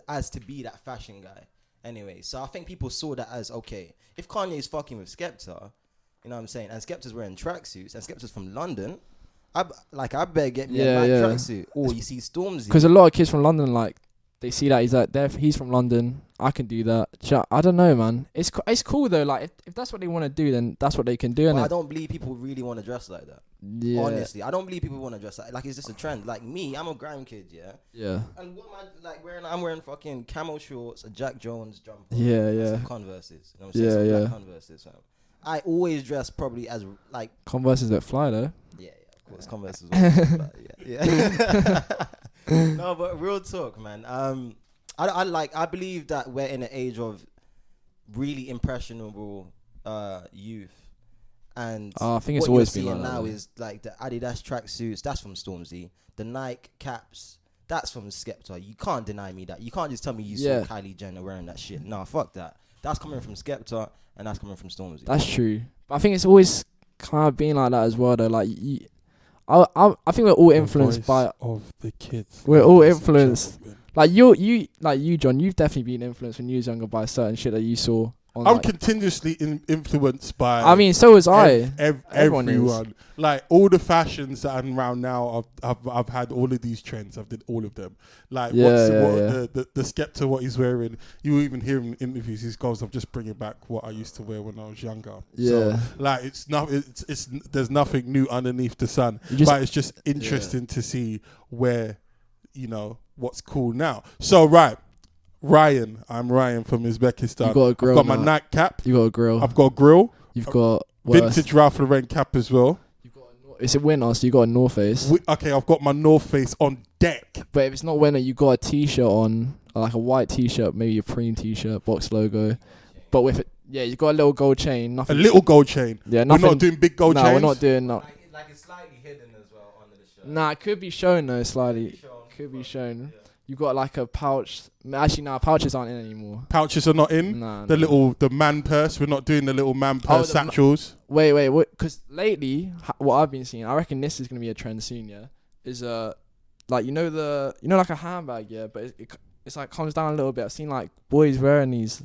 S3: as to be that fashion guy. Anyway, so I think people saw that as, okay, if Kanye is fucking with Skepta, you know what I'm saying, and Skepta's wearing tracksuits, and Skepta's from London, I better get me a tracksuit. Or you see Stormzy.
S2: Because a lot of kids from London, like, they see that he's from London. I can do that. I don't know, man. It's cool though. Like if that's what they want to do, then that's what they can do.
S3: But I don't believe people really want to dress like that. Yeah. Honestly, I don't believe people want to dress like it's just a trend. Like me, I'm a grime kid, yeah.
S2: Yeah.
S3: And what am I like wearing? I'm wearing fucking camo shorts, a Jack Jones jumper.
S2: Yeah.
S3: Some Converses. You know what I'm saying? Some black Converses. Fam. I always dress probably as like
S2: Converses that fly though.
S3: Yeah, of course, Converses. Yeah. No, but real talk, man. I believe that we're in an age of really impressionable youth, and
S2: I think it's always been
S3: like
S2: that
S3: now is like the Adidas tracksuits. That's from Stormzy. The Nike caps. That's from Skepta. You can't deny me that. You can't just tell me you saw Kylie Jenner wearing that shit. Nah, fuck that. That's coming from Skepta, and that's coming from Stormzy.
S2: That's true. But I think it's always kind of been like that as well, though. Like, I think we're all influenced by
S1: of the kids.
S2: We're all influenced. Like you, John. You've definitely been influenced when you was younger by certain shit that you saw.
S1: I'm continuously influenced by.
S2: I mean, so was I.
S1: Everyone. Is. Like all the fashions that I'm around now, I've had all of these trends. I've did all of them. Like the Skepta, what he's wearing. You even hear him in interviews. He goes, "I'm just bringing back what I used to wear when I was younger."
S2: Yeah.
S1: So, like it's there's nothing new underneath the sun. But it's just interesting to see where, what's cool now. So Ryan, I'm Ryan from Uzbekistan.
S2: You got a grill.
S1: I've got my Nike cap.
S2: You got a grill.
S1: I've got a grill.
S2: You've got Worse.
S1: Vintage Ralph Lauren cap as well.
S2: Is it winter? So you got a North Face.
S1: Okay, I've got my North Face on deck.
S2: But if it's not winter, you got a T-shirt on, like a white T-shirt, maybe a Preem T-shirt, box logo. But with it, yeah, you got a little gold chain. Nothing.
S1: A little gold chain.
S2: Yeah, nothing.
S1: We're not doing big gold chains.
S2: No, we're not doing that.
S3: Like it's slightly hidden as well under the shirt.
S2: Nah, it could be shown though, slightly. Could be shown. You got like a pouch. Actually, nah, pouches aren't in anymore.
S1: Pouches are not in.
S2: Nah,
S1: The man purse. We're not doing the little man purse satchels.
S2: Wait. Because lately, what I've been seeing, I reckon this is gonna be a trend soon. Yeah, is like like a handbag. Yeah, but it's like comes down a little bit. I've seen like boys wearing these.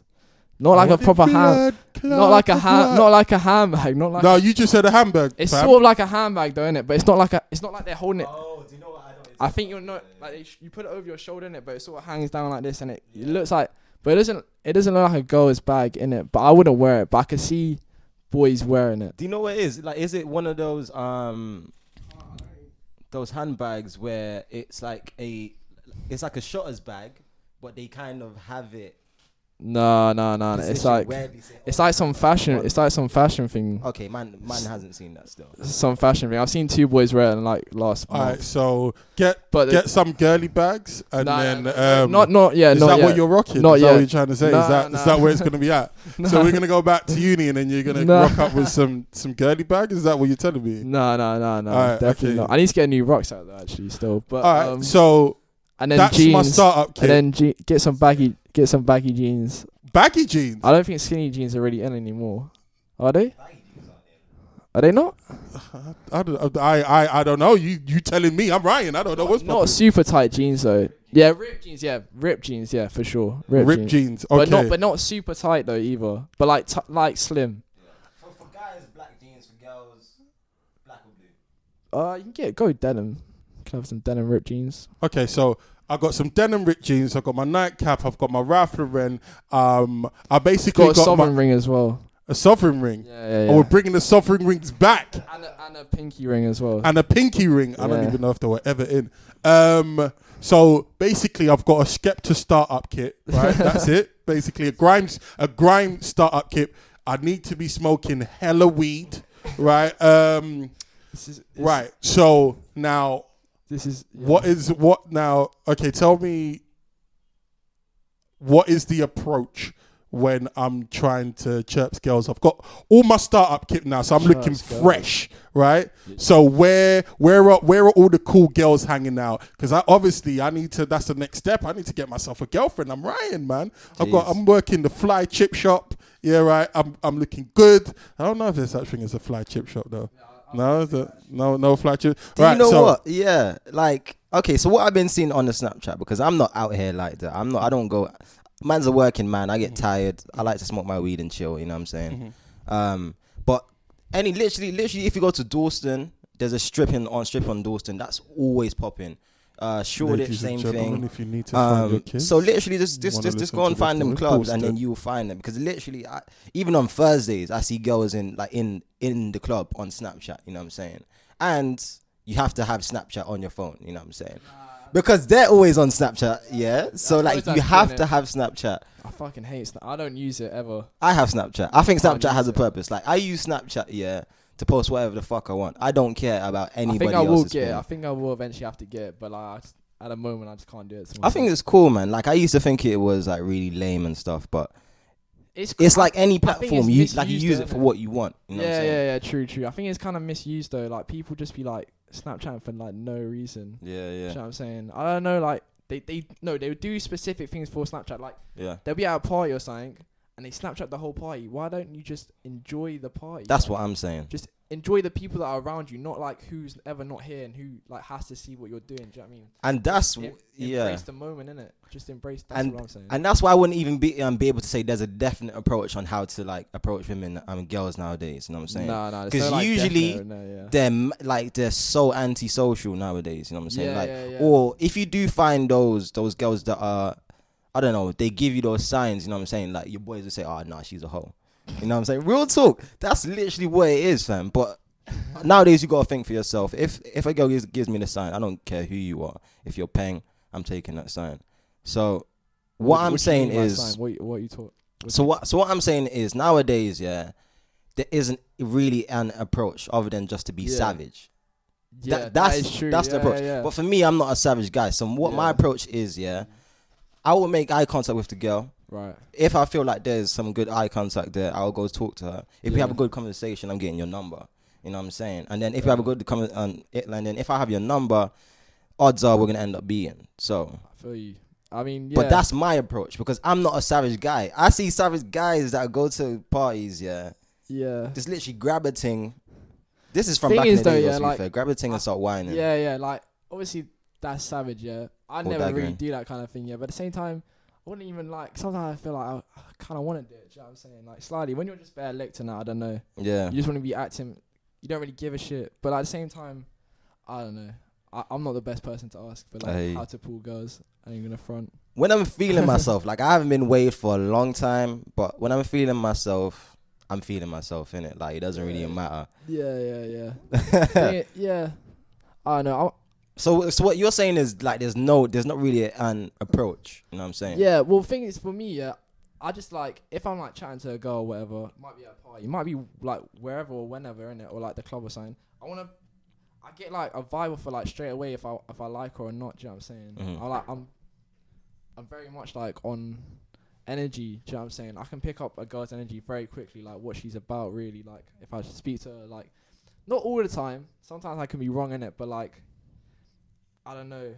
S2: Not like a proper not like a handbag. Not like.
S1: No, you just said a handbag.
S2: It's sort of like a handbag, though, innit? But it's not like they're holding it.
S3: Oh, do you know what I don't?
S2: I think you'll know, like you put it over your shoulder, innit? But it sort of hangs down like this, and it looks like, but it doesn't look like a girl's bag, innit? But I wouldn't wear it. But I could see boys wearing it.
S3: Do you know what it is? Like, is it one of those handbags where it's like a shotter's bag, but they kind of have it.
S2: No. It's like some fashion. It's like some fashion thing.
S3: Okay, man hasn't seen that still.
S2: Some fashion thing. I've seen two boys wear it like last month.
S1: Alright, so get some girly bags and then
S2: not yet.
S1: Is that what you're rocking?
S2: Not
S1: is that
S2: yet.
S1: what you're trying to say? Is that where it's gonna be at? So we're gonna go back to uni and then you're gonna rock up with some girly bag? Is that what you're telling me?
S2: No.
S1: Alright,
S2: Definitely
S1: okay.
S2: not. I need to get new rocks out there actually still. But
S1: alright, so
S2: and then
S1: that's
S2: jeans,
S1: my startup kit.
S2: And then get some baggy jeans.
S1: Baggy jeans?
S2: I don't think skinny jeans are really in anymore. Are they? Are they not?
S1: I don't know. You telling me? I'm Ryan. I don't know what's
S2: not super tight jeans though. Yeah, ripped jeans. Yeah, for sure. Ripped jeans.
S1: Okay.
S2: But not super tight though either. But like slim.
S3: For guys, black jeans. For girls, black or blue.
S2: You can go denim. Can have some denim ripped jeans.
S1: Okay, so I got some denim ripped jeans. I've got my nightcap. I've got my Ralph Lauren. I basically got
S2: a sovereign ring as well.
S1: A sovereign ring.
S2: Yeah.
S1: Oh, we're bringing the sovereign rings back.
S2: And a pinky ring as well.
S1: And a pinky ring. I don't even know if they were ever in. So basically, I've got a Skepta startup kit. Right, that's it. Basically, a grime startup kit. I need to be smoking hella weed. Right. Right. So now.
S2: This is
S1: what now? Okay, tell me, what is the approach when I'm trying to chirp girls? I've got all my startup kit now, so I'm looking fresh, right? Yeah. So where are all the cool girls hanging out? Because I need to. That's the next step. I need to get myself a girlfriend. I'm Ryan, man. I'm working the fly chip shop. Yeah, right. I'm looking good. I don't know if there's such thing as a fly chip shop though. No fly chip.
S3: Do you know what? Yeah, like okay. So what I've been seeing on the Snapchat, because I'm not out here like that. I don't go. Man's a working man. I get tired. I like to smoke my weed and chill. You know what I'm saying? But literally, if you go to Dalston, there's a strip on Dalston that's always popping. Shoreditch, same thing. If you need to find your kids, so literally just go and find them clubs, and then you'll find them. Because literally, even on Thursdays, I see girls in the club on Snapchat. You know what I'm saying? And you have to have Snapchat on your phone. You know what I'm saying? Because they're always on Snapchat. Yeah. So like you have to have Snapchat.
S2: I fucking hate Snapchat. I don't use it ever.
S3: I have Snapchat. I think Snapchat has a purpose. Like I use Snapchat. Yeah. To post whatever the fuck I want. I don't care about anybody else's phone.
S2: I think I will eventually have to get it, but like at the moment I just can't do it.
S3: I think it's cool, man. Like I used to think it was like really lame and stuff, but it's like any platform. You use it for what you want. You know what I'm saying?
S2: Yeah. True. I think it's kind of misused though. Like people just be like Snapchat for like no reason.
S3: Yeah.
S2: You know what I'm saying? I don't know. Like they would do specific things for Snapchat. Like they'll be at a party or something. And they Snapchat the whole party. Why don't you just enjoy the party?
S3: That's what I'm saying.
S2: Just enjoy the people that are around you, not like who's ever not here and who like has to see what you're doing. Do you know what I mean?
S3: And that's
S2: embrace the moment, innit? Just embrace. That's what I'm saying.
S3: And that's why I wouldn't even be able to say there's a definite approach on how to like approach women and girls nowadays. You know what I'm saying?
S2: No.
S3: Because usually they're so antisocial nowadays. You know what I'm saying? Or if you do find those girls that are, I don't know, they give you those signs, you know what I'm saying? Like, your boys will say, oh, nah, she's a hoe. You know what I'm saying? Real talk. That's literally what it is, fam. But nowadays, you got to think for yourself. If a girl gives me the sign, I don't care who you are. If you're paying, I'm taking that sign. So, what I'm saying is...
S2: What you taught?
S3: So what I'm saying is, nowadays, there isn't really an approach other than just to be savage.
S2: Yeah,
S3: that's
S2: that is true.
S3: That's the approach.
S2: Yeah.
S3: But for me, I'm not a savage guy. So what my approach is, I will make eye contact with the girl.
S2: Right.
S3: If I feel like there's some good eye contact there, I'll go talk to her. If we have a good conversation, I'm getting your number. You know what I'm saying? And then if you have a good and then if I have your number, odds are we're gonna end up being. So
S2: I feel you. I mean,
S3: but that's my approach because I'm not a savage guy. I see savage guys that go to parties, just literally grab a ting. This is from back in the day, to be fair. Grab a ting and start whining.
S2: Yeah, like obviously that's savage, I never really do that kind of thing, but at the same time, I wouldn't even like. Sometimes I feel like I kind of want to do it. Do you know what I'm saying? Like slightly, when you're just bare licked and that, I don't know.
S3: Yeah.
S2: You just want to be acting. You don't really give a shit, but at the same time, I don't know. I'm not the best person to ask for like how to pull girls. I ain't gonna front.
S3: When I'm feeling myself, like I haven't been weighed for a long time, but when I'm feeling myself, I'm feeling myself, innit? Like it doesn't really matter.
S2: Yeah. I don't know.
S3: So what you're saying is like there's not really an approach. You know what I'm saying?
S2: Yeah. Well, thing is for me, I just like if I'm like chatting to a girl, or whatever, might be at a party, might be like wherever or whenever, innit, or like the club or something. I get like a vibe for like straight away if I like her or not. Do you know what I'm saying?
S3: Mm-hmm.
S2: I'm very much like on energy. Do you know what I'm saying? I can pick up a girl's energy very quickly, like what she's about. Really, like if I speak to her, like not all the time. Sometimes I can be wrong in it, but like I don't know.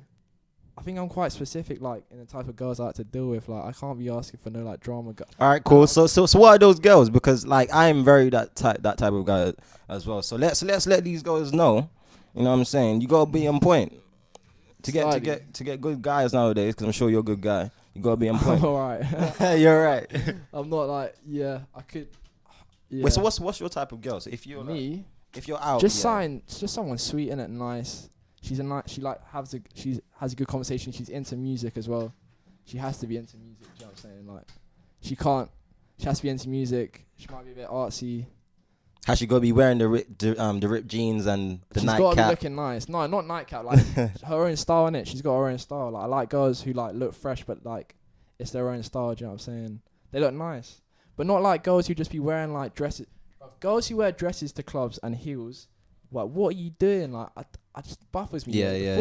S2: I think I'm quite specific, like in the type of girls I like to deal with. Like I can't be asking for no like drama.
S3: All right, cool. So what are those girls? Because like I am very that type of guy as well. So let's let these girls know. You know what I'm saying? You gotta be on point to get good guys nowadays. Because I'm sure you're a good guy. You gotta be on point.
S2: All right.
S3: You're right.
S2: I'm not like I could. Yeah.
S3: Wait, so what's your type of girl? So if you're
S2: me,
S3: if you're out,
S2: just someone sweet in it, nice. She has a good conversation. She's into music as well. She has to be into music. Do you know what I'm saying? Like, she has to be into music. She might be a bit artsy.
S3: Has she got to be wearing the ripped jeans and the nightcap?
S2: She's got to be looking nice. No, not nightcap. Like her own style, innit? She's got her own style. Like I like girls who like look fresh, but like it's their own style. Do you know what I'm saying? They look nice, but not like girls who just be wearing like dresses. Girls who wear dresses to clubs and heels. Like, what are you doing? Like, I just buffers me.
S3: Yeah.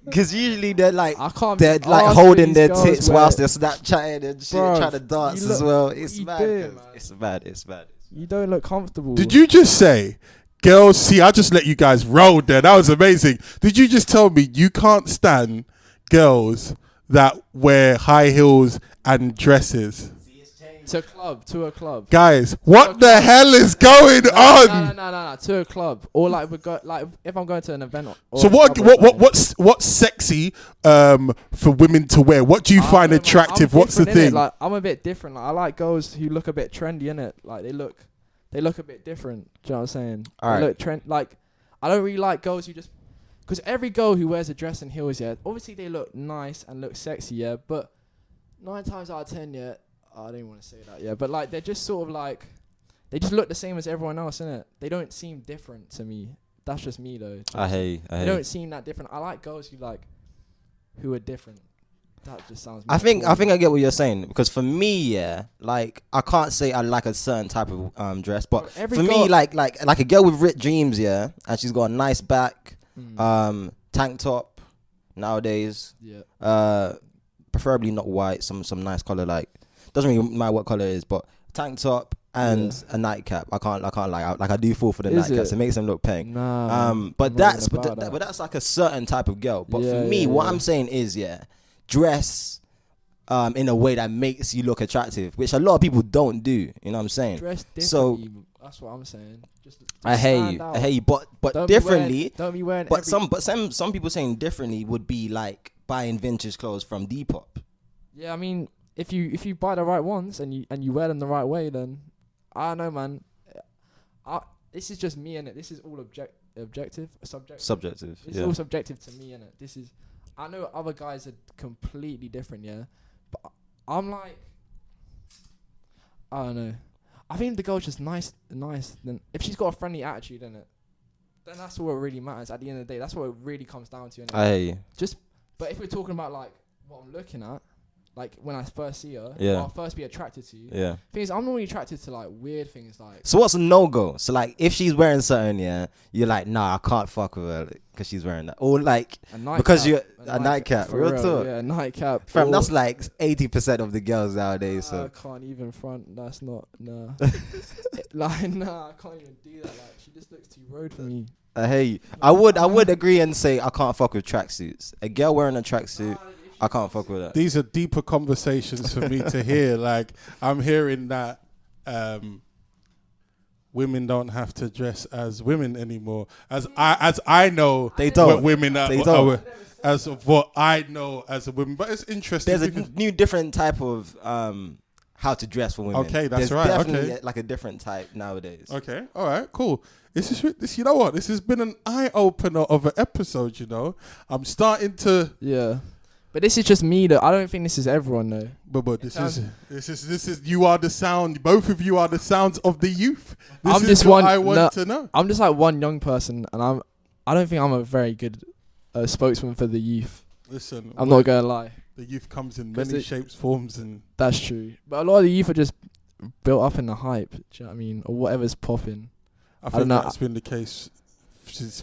S3: Because usually they're like holding their tits whilst they're Snapchatting and shit, trying to dance as well. It's bad. It's bad.
S2: You don't look comfortable.
S1: Did you just say, girls? See, I just let you guys roll there. That was amazing. Did you just tell me you can't stand girls that wear high heels and dresses?
S2: To a club.
S1: Guys, what the hell is going on?
S2: No. To a club, or like if I'm going to an event.
S1: So what's sexy for women to wear? What do you find attractive? What's the thing?
S2: Like I'm a bit different. Like I like girls who look a bit trendy, innit? Like they look a bit different. Do you know what I'm saying?
S3: All right.
S2: They look trend. Like I don't really like girls who just because every girl who wears a dress and heels, obviously they look nice and look sexy, but 9 times out of 10, I don't want to say that, but like they're just sort of like they just look the same as everyone else, innit? They don't seem different to me. That's just me though.
S3: I hate.
S2: They don't seem that different. I like girls who are different. That just sounds.
S3: I think I get what you're saying because for me, like I can't say I like a certain type of dress, but for me, like a girl with ripped jeans, and she's got a nice back, tank top nowadays. Preferably not white, some nice color like. Doesn't really matter what color it is, but tank top and a nightcap. I can't like I do fall for the nightcaps. It makes them look pink. But that's like a certain type of girl. But for me, what I'm saying is dress in a way that makes you look attractive, which a lot of people don't do. You know what I'm saying?
S2: Dress differently.
S3: So
S2: that's what I'm saying. Just
S3: I hate you, but don't differently.
S2: Don't be wearing.
S3: But some people saying differently would be like buying vintage clothes from Depop.
S2: Yeah, I mean. If you buy the right ones and you wear them the right way, then I don't know, man. This is just me, innit? This is all subjective. It's all subjective to me, innit? I know other guys are completely different, but I'm like, I don't know. I think the girl's just nice. Then if she's got a friendly attitude, innit? Then that's what really matters. At the end of the day, that's what it really comes down to. Innit?
S3: I hate you.
S2: But if we're talking about like what I'm looking at. like when I first see her,
S3: Yeah.
S2: I'll first be attracted to you.
S3: Yeah.
S2: Thing is, I'm normally attracted to like weird things like.
S3: So what's a no-go? So like, if she's wearing something, yeah, you're like, nah, I can't fuck with her because she's wearing that. Or like, because you're a nightcap.
S2: For
S3: Real
S2: real,
S3: talk.
S2: yeah, nightcap.
S3: Fam, that's like 80% of the girls nowadays.
S2: I
S3: So
S2: can't even front. That's not nah. Nah, I can't even do that. Like, she just looks too road for me.
S3: I hear you. I would agree and say I can't fuck with tracksuits. A girl wearing a tracksuit, I can't fuck with that.
S1: These are deeper conversations for me to hear. Like, I'm hearing that women don't have to dress as women anymore. As I know,
S3: They don't.
S1: What women are.
S3: They don't.
S1: As of what I know as a woman, but it's interesting.
S3: There's a new different type of how to dress for women.
S1: Okay, that's
S3: There's
S1: right.
S3: Definitely
S1: Okay.
S3: like a different type nowadays.
S1: Okay, all right, cool. This. You know what? This has been an eye opener of an episode. You know, I'm starting to.
S2: Yeah. But this is just me though. I don't think this is everyone though.
S1: But this is you are the sound. Both of you are the sounds of the youth. This
S2: I'm
S1: is
S2: just
S1: what
S2: one.
S1: I want to know.
S2: I'm just like one young person, and I don't think I'm a very good spokesman for the youth.
S1: Listen,
S2: I'm not gonna lie.
S1: The youth comes in many shapes, forms, and
S2: That's true. But a lot of the youth are just built up in the hype. Do you know what I mean? Or whatever's popping.
S1: I
S2: don't
S1: think
S2: know.
S1: that's been the case since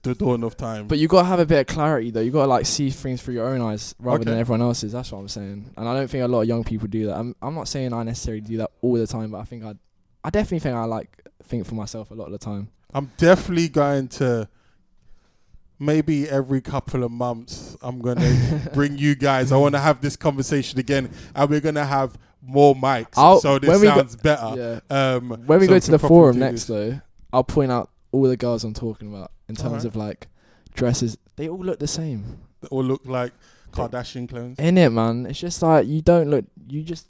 S1: the dawn of time.
S2: But you gotta have a bit of clarity though. You gotta like see things through your own eyes rather than
S1: Okay.
S2: everyone else's. That's what I'm saying. And I don't think a lot of young people do that. I'm not saying I necessarily do that all the time, but I think I definitely think I think for myself a lot of the time.
S1: I'm definitely going to. Maybe every couple of months, I'm going to bring you guys. I want to have this conversation again, and we're going to have more mics, so this sounds better.
S2: Yeah. When we go to the forum next, though, I'll point out all the girls I'm talking about in terms of like dresses. They all look the same.
S1: They all look like Kardashian clones.
S2: In it, man. It's just like you don't look. You just.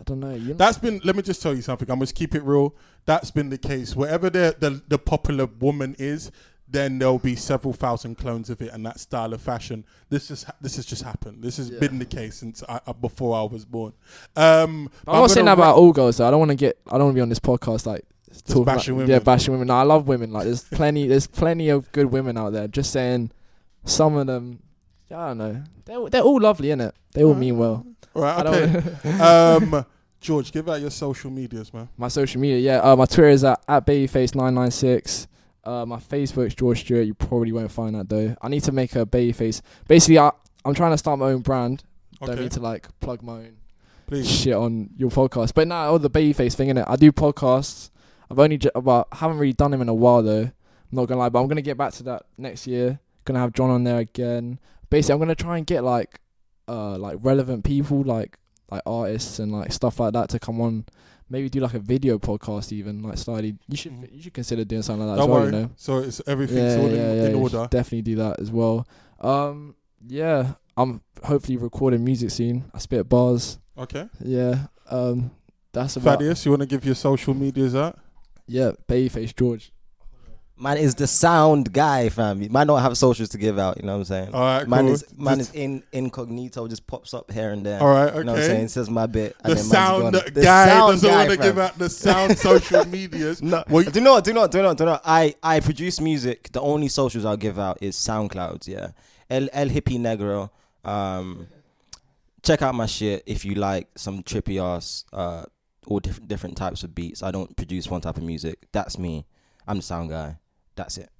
S2: I don't know.
S1: That's been. Let me just tell you something. I'm just keep it real. That's been the case. Wherever the popular woman is, then there'll be several thousand clones of it and that style of fashion. This has just happened. This has been the case since before I was born. I'm
S2: not saying that about all girls though. I don't want to be on this podcast like talking
S1: bashing women.
S2: Yeah, bashing women. No, I love women. Like there's plenty of good women out there. Just saying, some of them, I don't know. They're all lovely, innit? They all mean well.
S1: Right. Okay. George, give out your social medias, man.
S2: My social media, yeah. My Twitter is at babyface996. My Facebook's George Stewart. You probably won't find that though. I need to make a babyface. Basically, I'm trying to start my own brand. Don't need to like plug my own shit on your podcast. But now the babyface thing, innit? I do podcasts. I've only haven't really done them in a while though. I'm not gonna lie, but I'm gonna get back to that next year. Gonna have John on there again. Basically, I'm gonna try and get like relevant people, like artists and like stuff like that to come on. Maybe do like a video podcast even, like slightly. You should consider doing something like that.
S1: Don't
S2: as well,
S1: worry.
S2: You know?
S1: So it's everything's all in order.
S2: Definitely do that as well. Yeah, I'm hopefully recording music soon. I spit bars.
S1: Okay.
S2: Yeah. That's about.
S1: Thaddeus, you want to give your social medias out?
S2: Yeah, Babyface George.
S3: Man is the sound guy, fam. Man don't have socials to give out, you know what I'm saying?
S1: All right,
S3: man
S1: cool.
S3: is incognito, just pops up here and there.
S1: All right, okay.
S3: You know what I'm saying? Says my bit.
S1: The
S3: and then
S1: sound
S3: man's gone.
S1: guy doesn't
S3: guy,
S1: want to
S3: fam.
S1: give out the sound social medias.
S3: No,
S1: Well,
S3: do not. I produce music. The only socials I'll give out is SoundClouds, yeah. El Hippie Negro. Check out my shit if you like some trippy ass, all different types of beats. I don't produce one type of music. That's me. I'm the sound guy. That's it.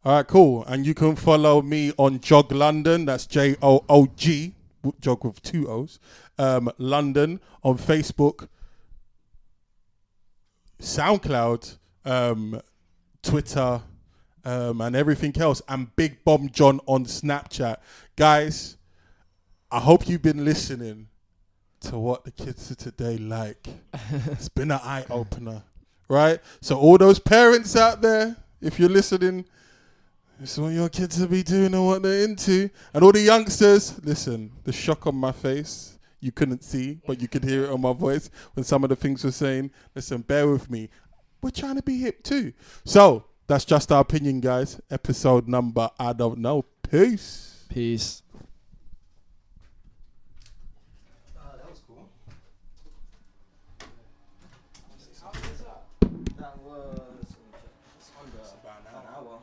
S1: All right, cool. And you can follow me on Jog London. That's JOOG, Jog with 2 O's. London on Facebook, SoundCloud, Twitter, and everything else. And Big Bomb John on Snapchat. Guys, I hope you've been listening to what the kids of today like. It's been an eye-opener, right? So all those parents out there, if you're listening, it's what your kids will be doing and what they're into. And all the youngsters, listen, the shock on my face, you couldn't see, but you could hear it on my voice when some of the things were saying. Listen, bear with me. We're trying to be hip too. So that's just our opinion, guys. Episode number, I don't know. Peace.
S2: Peace.
S3: That was cool. That was about an hour.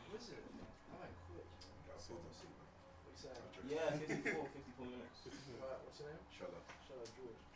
S3: Yeah, 54 minutes.
S4: Right, what's your name?
S5: Inshallah.
S4: George.